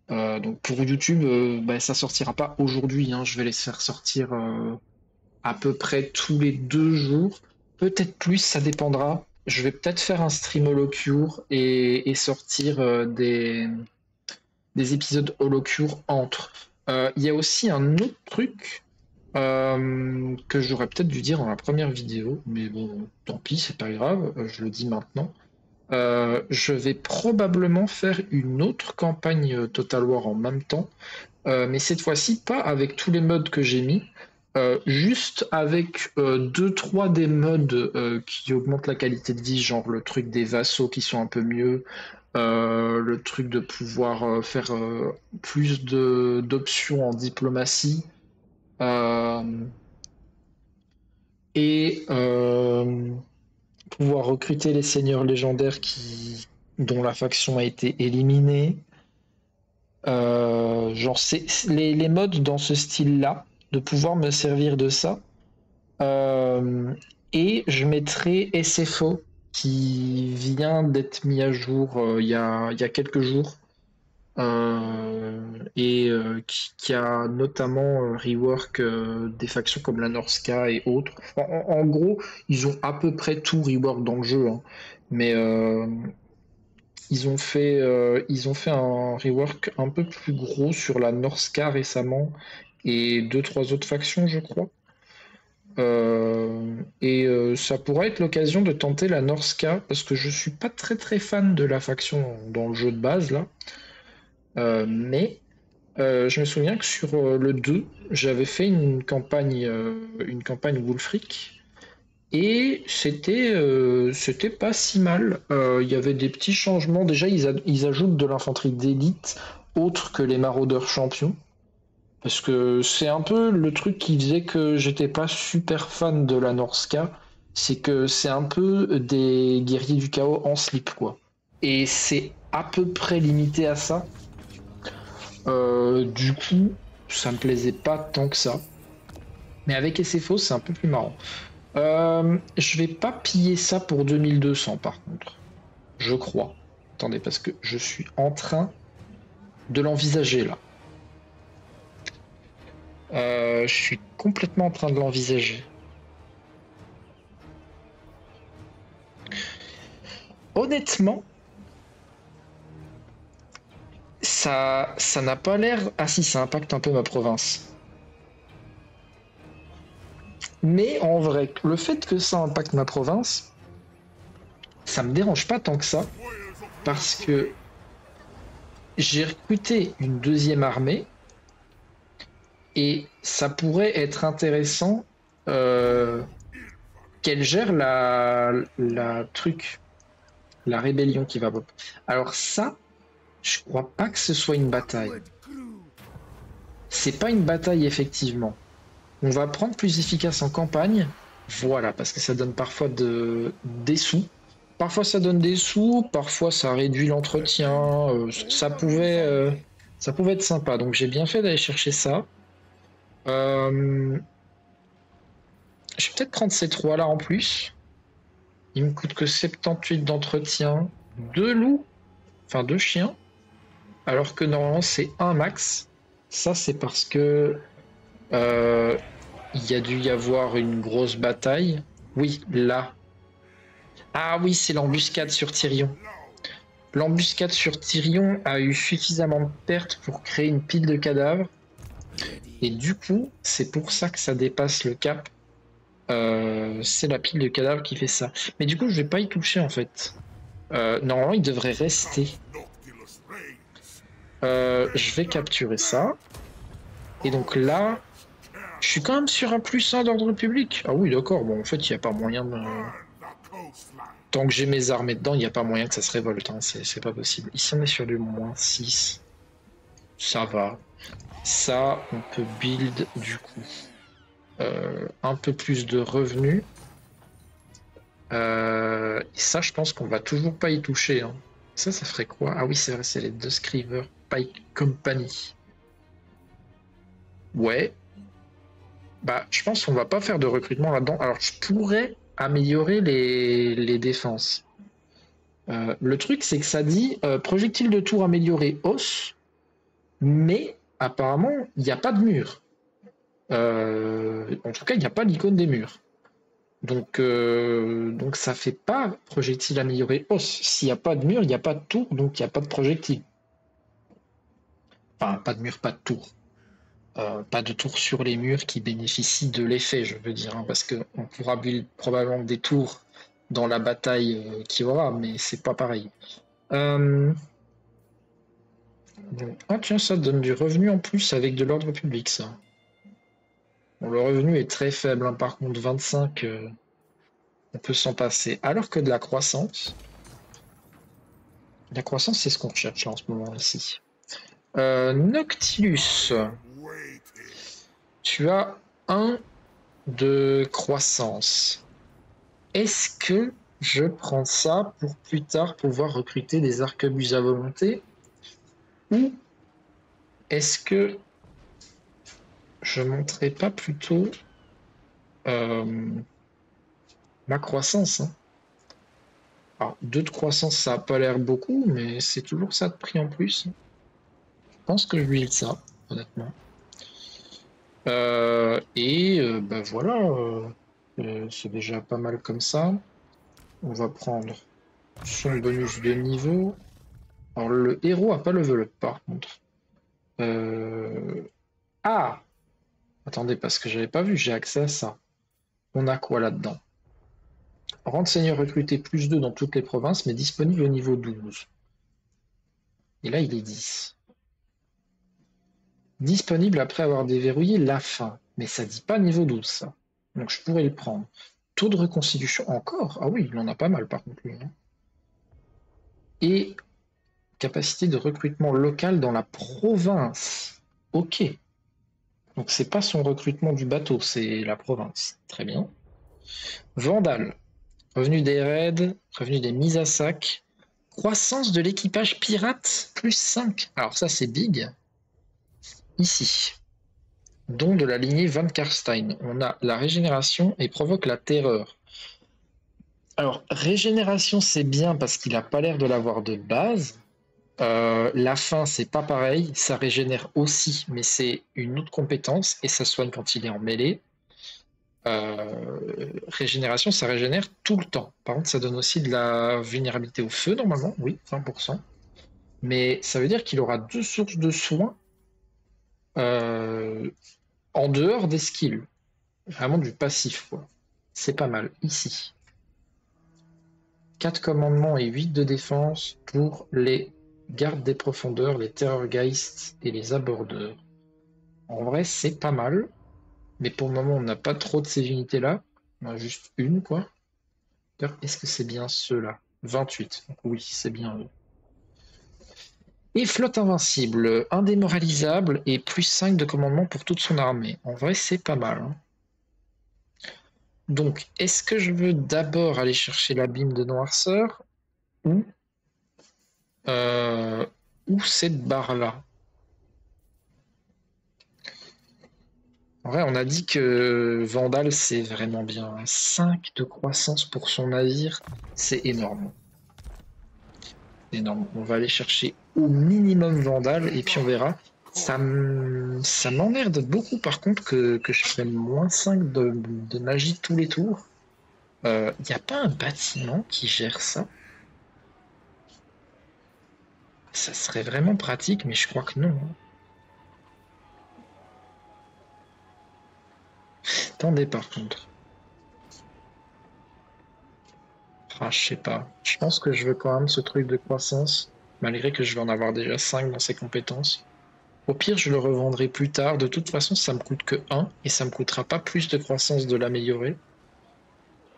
Donc pour YouTube, ça sortira pas aujourd'hui, hein. Je vais les faire sortir à peu près tous les 2 jours. Peut-être plus, ça dépendra. Je vais peut-être faire un stream HoloCure et sortir des épisodes HoloCure entre. Il y a aussi un autre truc que j'aurais peut-être dû dire dans la première vidéo, mais bon, tant pis, c'est pas grave, je le dis maintenant. Je vais probablement faire une autre campagne Total War en même temps, mais cette fois-ci pas avec tous les modes que j'ai mis, juste avec 2-3 des modes qui augmentent la qualité de vie, genre le truc des vassaux qui sont un peu mieux, le truc de pouvoir faire plus d'options en diplomatie, euh, et pouvoir recruter les seigneurs légendaires dont la faction a été éliminée. Genre, les modes dans ce style-là, de pouvoir me servir de ça. Et je mettrai SFO qui vient d'être mis à jour il y a quelques jours. qui a notamment rework des factions comme la Norska et autres. En gros, ils ont à peu près tout rework dans le jeu, hein. Mais ils ont fait un rework un peu plus gros sur la Norska récemment et deux, trois autres factions, je crois. Ça pourrait être l'occasion de tenter la Norska parce que je suis pas très très fan de la faction dans le jeu de base là. Mais je me souviens que sur le 2, j'avais fait une campagne Wulfric et c'était pas si mal. Il y avait des petits changements. Déjà, ils ajoutent de l'infanterie d'élite autre que les maraudeurs champions. Parce que c'est un peu le truc qui faisait que j'étais pas super fan de la Norska. C'est que c'est un peu des guerriers du chaos en slip, quoi. Et c'est à peu près limité à ça. Du coup, ça me plaisait pas tant que ça. Mais avec SFO, c'est un peu plus marrant. Je vais pas piller ça pour 2200 par contre. Je crois. Attendez, parce que je suis en train de l'envisager là. Je suis complètement en train de l'envisager. Honnêtement, ça n'a pas l'air. Ah si, ça impacte un peu ma province. Mais en vrai, le fait que ça impacte ma province, ça me dérange pas tant que ça, parce que j'ai recruté une deuxième armée et ça pourrait être intéressant qu'elle gère la rébellion qui va pop. Alors ça, je crois pas que ce soit une bataille. C'est pas une bataille effectivement. On va prendre plus efficace en campagne. Voilà, parce que ça donne parfois des sous. Parfois ça donne des sous, parfois ça réduit l'entretien. Ça pouvait être sympa. Donc j'ai bien fait d'aller chercher ça. Je vais peut-être prendre ces trois là en plus. Il me coûte que 78 d'entretien. Deux loups, enfin deux chiens. Alors que normalement c'est un max. Ça c'est parce que il y a dû y avoir une grosse bataille. Oui, là. Ah oui, c'est l'embuscade sur Tyrion. L'embuscade sur Tyrion a eu suffisamment de pertes pour créer une pile de cadavres. Et du coup, c'est pour ça que ça dépasse le cap. C'est la pile de cadavres qui fait ça. Mais du coup, je vais pas y toucher en fait. Normalement, il devrait rester. Je vais capturer ça. Et donc là, je suis quand même sur un +1 d'ordre public. Ah oui, d'accord. Bon, en fait, il n'y a pas moyen de... Tant que j'ai mes armées dedans, il n'y a pas moyen que ça se révolte, hein. C'est pas possible. Ici, on est sur du -6. Ça va. Ça, on peut build du coup un peu plus de revenus. Et ça, je pense qu'on va toujours pas y toucher, hein. Ça ferait quoi? Ah oui, c'est vrai, c'est les deux Scriver Pike Company. Ouais. Bah, je pense qu'on va pas faire de recrutement là-dedans. Alors, je pourrais améliorer les défenses. Le truc, c'est que ça dit projectile de tour amélioré os, mais apparemment, il n'y a pas de mur. En tout cas, il n'y a pas l'icône des murs. Donc ça fait pas projectile amélioré os. S'il n'y a pas de mur, il n'y a pas de tour, donc il n'y a pas de projectile. Enfin, pas de mur, pas de tour. Pas de tour sur les murs qui bénéficient de l'effet, je veux dire, hein, parce qu'on pourra build probablement des tours dans la bataille qui aura, mais c'est pas pareil. Ah tiens, ça donne du revenu en plus avec de l'ordre public, ça. Bon, le revenu est très faible, hein, par contre 25, on peut s'en passer. Alors que de la croissance, c'est ce qu'on cherche là, en ce moment ici. Noctilus, tu as 1 de croissance. Est-ce que je prends ça pour plus tard pouvoir recruter des arquebuses à volonté? Ou est-ce que je montrerai pas plutôt ma croissance, hein? Alors, 2 de croissance, ça n'a pas l'air beaucoup, mais c'est toujours ça de prix en plus. pense que je build ça, honnêtement. Bah voilà, c'est déjà pas mal comme ça. On va prendre son bonus de niveau. Alors le héros a pas level up par contre. Ah! Attendez, parce que j'avais pas vu, j'ai accès à ça. On a quoi là-dedans? Rendre seigneur recruté +2 dans toutes les provinces, mais disponible au niveau 12. Et là, il est 10. Disponible après avoir déverrouillé la fin. Mais ça dit pas niveau 12, ça. Donc je pourrais le prendre. Taux de reconstitution encore? Ah oui, il en a pas mal par contre, lui. Hein. Et capacité de recrutement local dans la province. Ok. Donc c'est pas son recrutement du bateau, c'est la province. Très bien. Vandal. Revenu des raids, revenu des mises à sac. Croissance de l'équipage pirate, +5. Alors ça c'est big. Ici. Don de la lignée Van Karstein. On a la régénération et provoque la terreur. Alors, régénération, c'est bien parce qu'il n'a pas l'air de l'avoir de base. La faim, c'est pas pareil. Ça régénère aussi, mais c'est une autre compétence et ça soigne quand il est en mêlée. Régénération, ça régénère tout le temps. Par contre, ça donne aussi de la vulnérabilité au feu, normalement. Oui, 20%. Mais ça veut dire qu'il aura 2 sources de soins en dehors des skills. Vraiment du passif, quoi. C'est pas mal. Ici. 4 commandements et 8 de défense pour les gardes des profondeurs, les terrorgeists et les abordeurs. En vrai, c'est pas mal. Mais pour le moment, on n'a pas trop de ces unités-là. On a juste une, quoi. Est-ce que c'est bien ceux-là? 28. Donc oui, c'est bien eux. Et flotte invincible, indémoralisable et +5 de commandement pour toute son armée. En vrai, c'est pas mal. Hein. Donc, est-ce que je veux d'abord aller chercher l'abîme de noirceur ou, euh, ou cette barre-là? En vrai, on a dit que Vandal, c'est vraiment bien. 5 de croissance pour son navire, c'est énorme. Énorme. On va aller chercher au minimum Vandal et puis on verra. Ça m'emmerde beaucoup par contre que je prenne -5 de magie tous les tours. Il n'y a pas un bâtiment qui gère ça? Ça serait vraiment pratique, mais je crois que non. Hein. Attendez par contre. Ah, je sais pas. Je pense que je veux quand même ce truc de croissance, malgré que je vais en avoir déjà 5 dans ses compétences. Au pire, je le revendrai plus tard. De toute façon, ça me coûte que 1 et ça me coûtera pas plus de croissance de l'améliorer.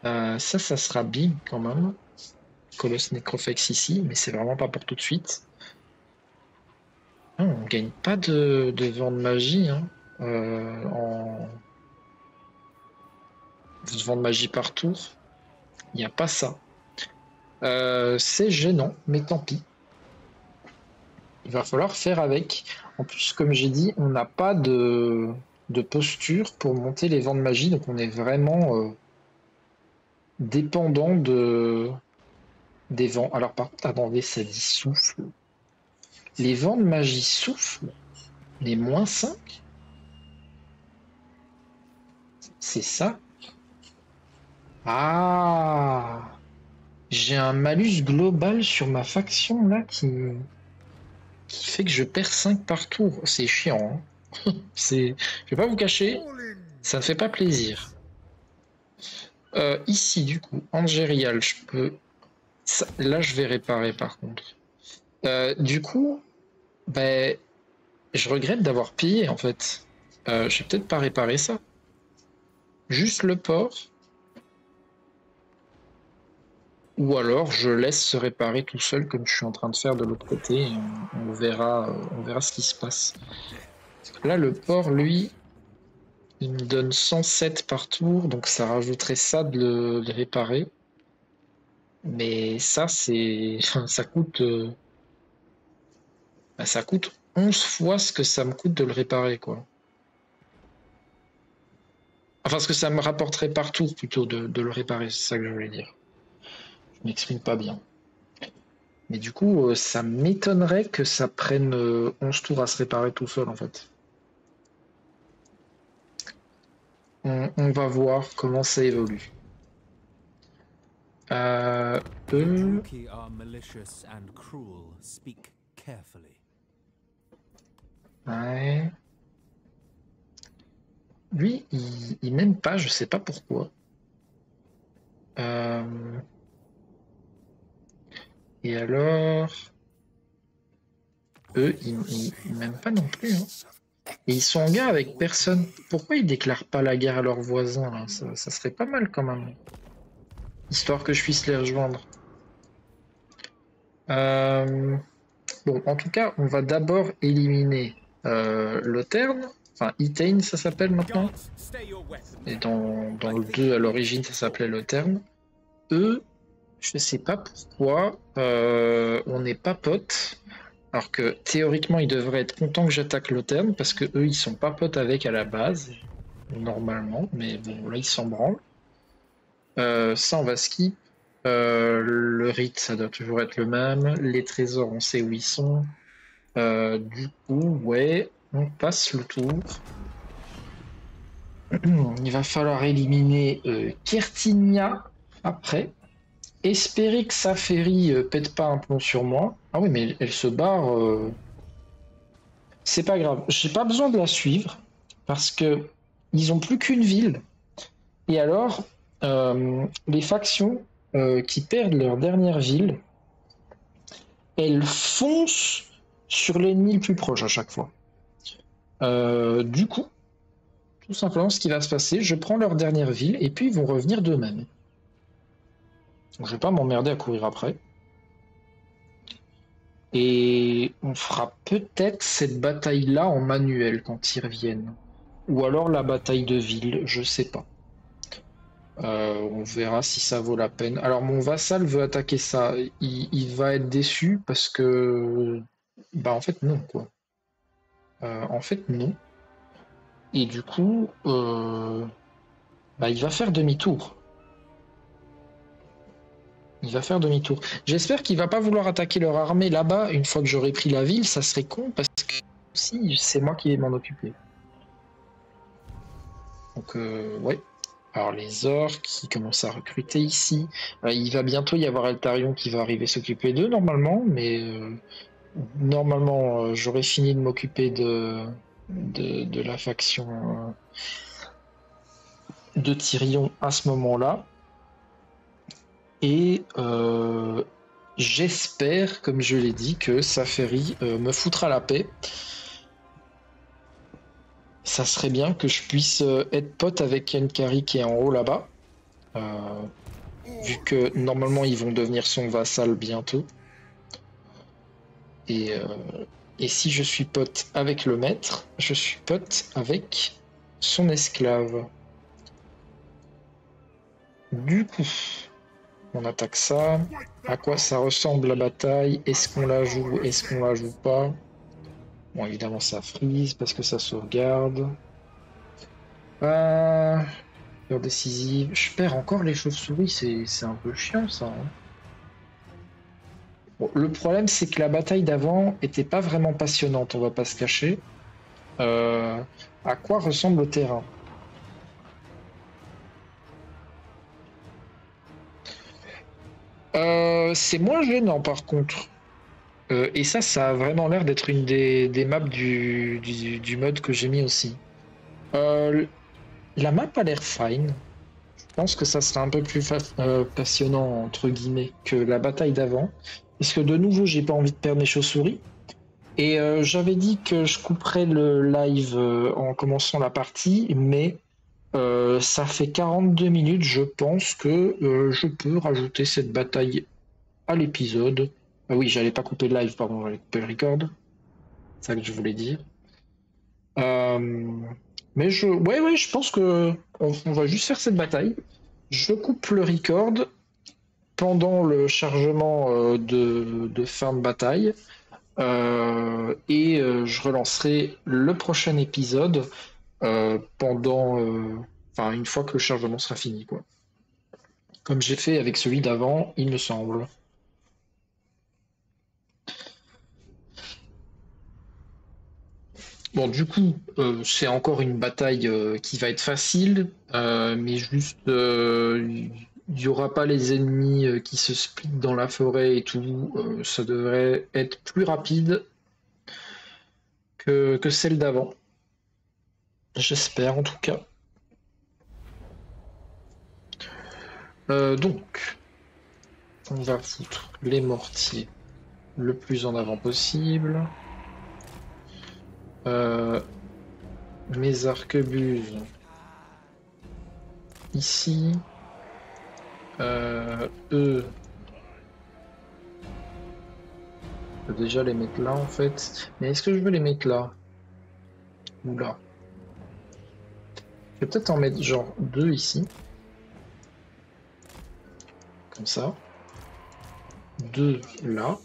Ça sera big quand même. Colosse Necrofex ici, mais c'est vraiment pas pour tout de suite. Non, on gagne pas de vent de magie hein, en vent de magie par tour. Il n'y a pas ça. C'est gênant, mais tant pis. Il va falloir faire avec. En plus, comme j'ai dit, on n'a pas de posture pour monter les vents de magie, donc on est vraiment dépendant des vents. Alors par contre, attendez, ça dit souffle. Les vents de magie soufflent, les -5. C'est ça? Ah! J'ai un malus global sur ma faction là qui fait que je perds 5 par tour. C'est chiant. Hein. Je vais pas vous cacher, ça ne fait pas plaisir. Ici, du coup, Angérial, je peux. Là, je vais réparer par contre. Du coup, ben, je regrette d'avoir pillé en fait. Je vais peut-être pas réparer ça. Juste le port. Ou alors je laisse se réparer tout seul comme je suis en train de faire de l'autre côté. Et on verra ce qui se passe. Là, le port, lui, il me donne 107 par tour, donc ça rajouterait ça de le réparer. Mais ça, c'est, ça coûte 11 fois ce que ça me coûte de le réparer, quoi. Enfin, ce que ça me rapporterait par tour plutôt de le réparer, c'est ça que je voulais dire. Je m'exprime pas bien. Mais du coup, ça m'étonnerait que ça prenne 11 tours à se réparer tout seul, en fait. On va voir comment ça évolue. The Eux... Druki are malicious and cruel. Speak carefully. Ouais. Lui, il m'aime pas, je sais pas pourquoi. Euh, Et alors, eux, ils m'aiment pas non plus, hein. Et ils sont en guerre avec personne. Pourquoi ils déclarent pas la guerre à leurs voisins, là? Ça serait pas mal quand même. Histoire que je puisse les rejoindre. Euh, Bon, en tout cas, on va d'abord éliminer Lotern. Enfin, Etain, ça s'appelle maintenant. Guards, stay your weapons. Et dans le 2, à l'origine, ça s'appelait Lotern. Eux, je sais pas pourquoi, on n'est pas potes. Alors que théoriquement, ils devraient être contents que j'attaque Lotern parce que eux, ils sont pas potes avec à la base, normalement. Mais bon, là, ils s'en branlent. Ça, on va skip. Le rite, ça doit toujours être le même. Les trésors, on sait où ils sont. Du coup, ouais, on passe le tour. Il va falloir éliminer Kertinia après. Espérer que Saferi pète pas un plomb sur moi. Ah oui, mais elle se barre. C'est pas grave. J'ai pas besoin de la suivre parce que ils ont plus qu'une ville. Et alors, les factions qui perdent leur dernière ville, elles foncent sur l'ennemi le plus proche à chaque fois. Du coup, tout simplement, ce qui va se passer, je prends leur dernière ville et puis ils vont revenir d'eux-mêmes. Donc, je vais pas m'emmerder à courir après. Et on fera peut-être cette bataille-là en manuel quand ils reviennent. Ou alors la bataille de ville, je sais pas. On verra si ça vaut la peine. Alors mon vassal veut attaquer ça. Il va être déçu parce que... Bah en fait non, quoi. En fait non. Et du coup, bah, il va faire demi-tour. Il va faire demi-tour. J'espère qu'il va pas vouloir attaquer leur armée là-bas une fois que j'aurai pris la ville. Ça serait con parce que si c'est moi qui vais m'en occuper. Donc ouais. Alors les orques qui commencent à recruter ici. Il va bientôt y avoir Altarion qui va arriver s'occuper d'eux normalement, mais normalement j'aurai fini de m'occuper de la faction de Tyrion à ce moment-là. Et j'espère, comme je l'ai dit, que Saferi me foutra la paix. Ça serait bien que je puisse être pote avec Kenkari qui est en haut là-bas. Vu que normalement ils vont devenir son vassal bientôt. Et, euh, et si je suis pote avec le maître, je suis pote avec son esclave. Du coup, on attaque ça. À quoi ça ressemble la bataille? Est-ce qu'on la joue? Est-ce qu'on la joue pas? Bon, évidemment, ça freeze parce que ça sauvegarde. Heure décisive. Je perds encore les chauves-souris, c'est un peu chiant ça, hein. Bon, le problème, c'est que la bataille d'avant était pas vraiment passionnante, on va pas se cacher. À quoi ressemble le terrain? C'est moins gênant par contre. Et ça a vraiment l'air d'être une des maps du mode que j'ai mis aussi. La map a l'air fine. Je pense que ça sera un peu plus passionnant, entre guillemets, que la bataille d'avant. Parce que de nouveau, j'ai pas envie de perdre mes chauves-souris. Et j'avais dit que je couperais le live en commençant la partie, mais ça fait 42 minutes, je pense que je peux rajouter cette bataille à l'épisode. Ah oui, j'allais pas couper le live, pardon, j'allais couper le record. C'est ça que je voulais dire. Euh, mais ouais, je pense que on va juste faire cette bataille. Je coupe le record pendant le chargement de fin de bataille. Et je relancerai le prochain épisode pendant, enfin, une fois que le chargement sera fini, quoi. Comme j'ai fait avec celui d'avant, il me semble. Bon, du coup, c'est encore une bataille qui va être facile, mais juste, il y aura pas les ennemis qui se splitent dans la forêt et tout. Ça devrait être plus rapide que celle d'avant. J'espère en tout cas. Donc, on va foutre les mortiers le plus en avant possible. Mes arquebuses ici. Eux, je peux déjà les mettre là en fait. Mais est-ce que je veux les mettre là? Ou là? Je vais peut-être en mettre genre deux ici. Comme ça. Deux là.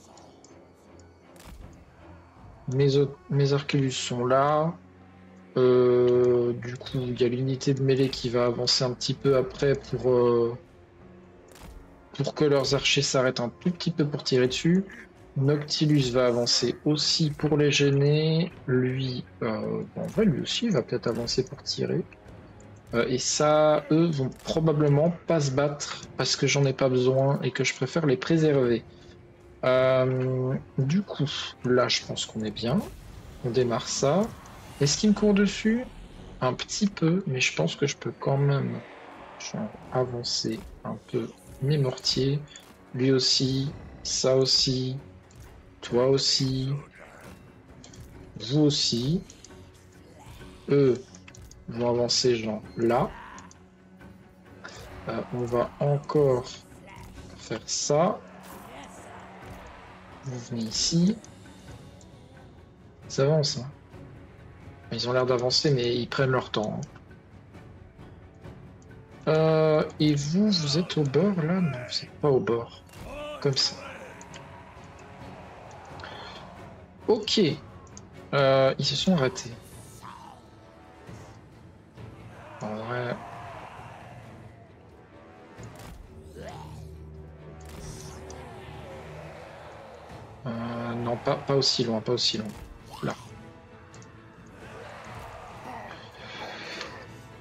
Mes arquebus sont là. Du coup, il y a l'unité de mêlée qui va avancer un petit peu après pour que leurs archers s'arrêtent un tout petit peu pour tirer dessus. Noctilus va avancer aussi pour les gêner. Lui, en vrai, lui aussi, il va peut-être avancer pour tirer. Et ça, eux vont probablement pas se battre parce que j'en ai pas besoin et que je préfère les préserver. Du coup, là, je pense qu'on est bien. On démarre ça. Est-ce qu'il me court dessus? Un petit peu, mais je pense que je peux quand même avancer un peu mes mortiers. Lui aussi, ça aussi, toi aussi, vous aussi. Eux vont avancer genre là. On va encore faire ça. Vous venez ici. Ça avance, hein. Ils ont l'air d'avancer, mais ils prennent leur temps. Et vous, vous êtes au bord, là? Non, vous n'êtes pas au bord. Comme ça. Ok. Ils se sont arrêtés. En vrai... non, pas aussi loin, pas aussi loin. Là.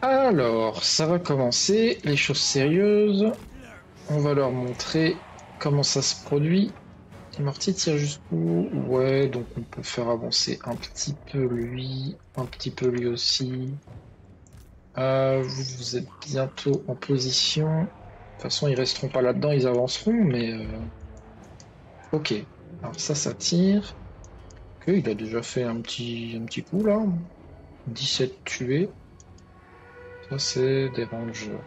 Alors, ça va commencer, les choses sérieuses. On va leur montrer comment ça se produit. Les mortiers tirent jusqu'où? Ouais, donc on peut faire avancer un petit peu lui, un petit peu lui aussi. Vous êtes bientôt en position. De toute façon, ils resteront pas là-dedans, ils avanceront, mais... Ok, alors ça tire. Ok, il a déjà fait un petit coup, là. 17 tués. Ça, c'est des rangers.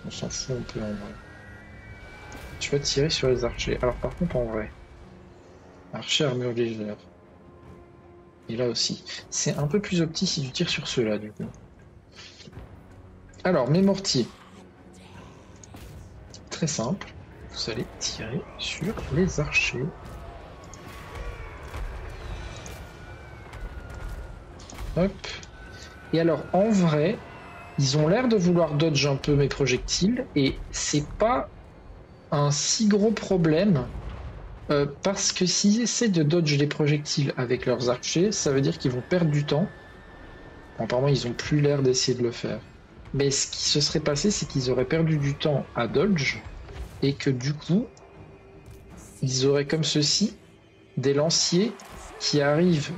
On s'en fout un peu, en vrai. Tu vas tirer sur les archers. Alors, par contre, en vrai... Archer armure légère. Et là aussi. C'est un peu plus opti si tu tires sur ceux-là, du coup. Alors, mes mortiers. Très simple. Vous allez tirer sur les archers. Hop. Et alors, en vrai, ils ont l'air de vouloir dodge un peu mes projectiles. Et c'est pas un si gros problème. Parce que s'ils essaient de dodge les projectiles avec leurs archers, ça veut dire qu'ils vont perdre du temps. Bon, apparemment, ils ont plus l'air d'essayer de le faire. Mais ce qui se serait passé, c'est qu'ils auraient perdu du temps à dodge et que du coup, ils auraient comme ceci des lanciers qui arrivent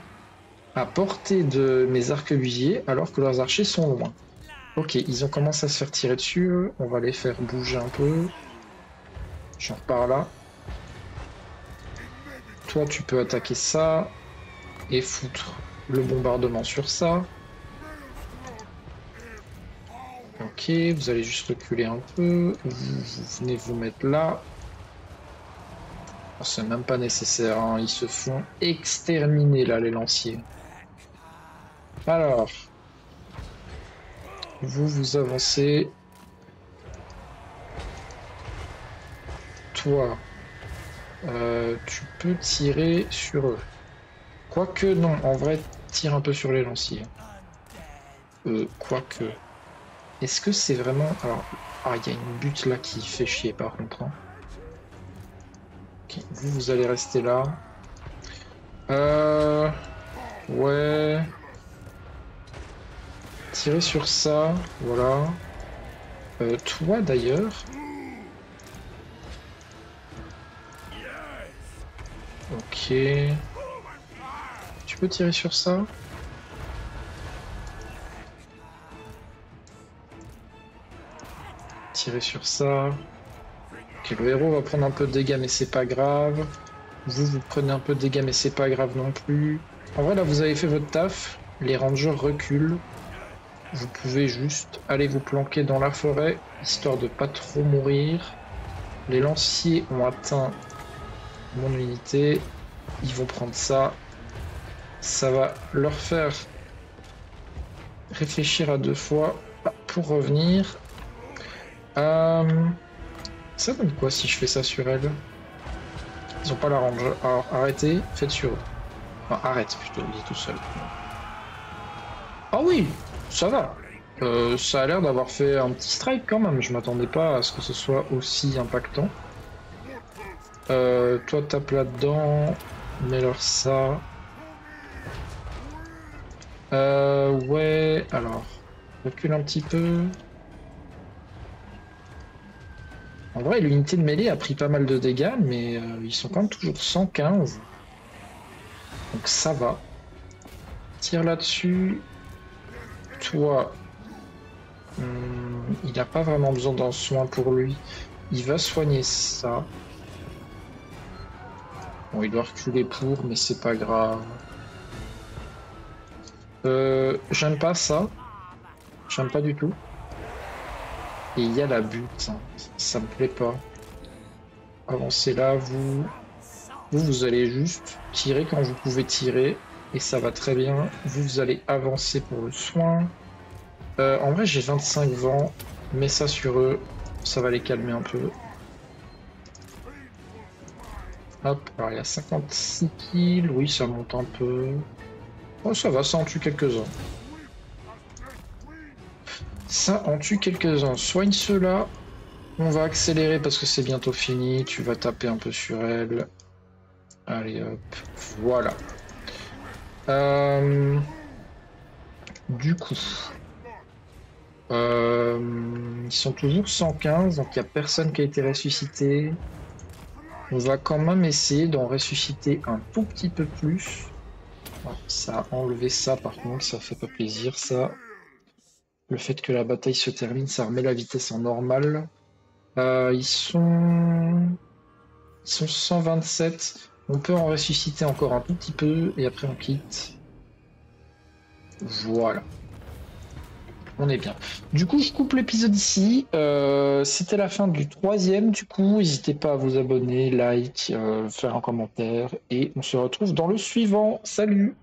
à portée de mes arquebusiers alors que leurs archers sont loin. Ok, ils ont commencé à se faire tirer dessus, on va les faire bouger un peu. Genre par là. Toi, tu peux attaquer ça et foutre le bombardement sur ça. Ok, vous allez juste reculer un peu. Vous venez vous mettre là. C'est même pas nécessaire, hein. Ils se font exterminer là, les lanciers. Alors, vous avancez. Toi, tu peux tirer sur eux. Quoique, non, en vrai, tire un peu sur les lanciers. Quoique. Est-ce que c'est vraiment... Alors, il y a une butte là qui fait chier par contre. Hein. Okay, vous allez rester là. Ouais... Tirer sur ça, voilà. Toi d'ailleurs. Ok. Tu peux tirer sur ça? Tirer sur ça. Ok, le héros va prendre un peu de dégâts, mais c'est pas grave. Vous prenez un peu de dégâts, mais c'est pas grave non plus. En vrai, là, vous avez fait votre taf. Les rangers reculent. Vous pouvez juste aller vous planquer dans la forêt, histoire de pas trop mourir. Les lanciers ont atteint mon unité. Ils vont prendre ça. Ça va leur faire réfléchir à 2 fois pour revenir. Ça donne quoi si je fais ça sur elle? Ils ont pas la range. Alors arrêtez, faites sur eux. Enfin, arrête plutôt, il est tout seul. Ah oui, ça va. Ça a l'air d'avoir fait un petit strike quand même. Je m'attendais pas à ce que ce soit aussi impactant. Toi tape là-dedans. Mets-leur ça. Ouais, alors. Recule un petit peu. En vrai, l'unité de mêlée a pris pas mal de dégâts, mais ils sont quand même toujours 115. Donc ça va. Tire là-dessus. Toi, il n'a pas vraiment besoin d'un soin pour lui. Il va soigner ça. Bon, il doit reculer pour, mais c'est pas grave. J'aime pas ça. J'aime pas du tout. Et il y a la butte. Ça me plaît pas. Avancez là, vous allez juste tirer quand vous pouvez tirer. Et ça va très bien. Vous allez avancer pour le soin. En vrai, j'ai 25 vents. Mets ça sur eux. Ça va les calmer un peu. Hop, alors il y a 56 kills. Oui, ça monte un peu. Oh, ça va, ça en tue quelques-uns. Ça en tue quelques-uns. Soigne ceux-là. On va accélérer parce que c'est bientôt fini. Tu vas taper un peu sur elle. Allez, hop. Voilà. Du coup... ils sont toujours 115, donc il n'y a personne qui a été ressuscité. On va quand même essayer d'en ressusciter un tout petit peu plus. Alors, ça a enlevé ça par contre, ça fait pas plaisir ça. Le fait que la bataille se termine, ça remet la vitesse en normal. Ils sont 127. On peut en ressusciter encore un tout petit peu et après on quitte. Voilà. On est bien. Du coup, je coupe l'épisode ici. C'était la fin du 3e. Du coup, n'hésitez pas à vous abonner, like, faire un commentaire. Et on se retrouve dans le suivant. Salut!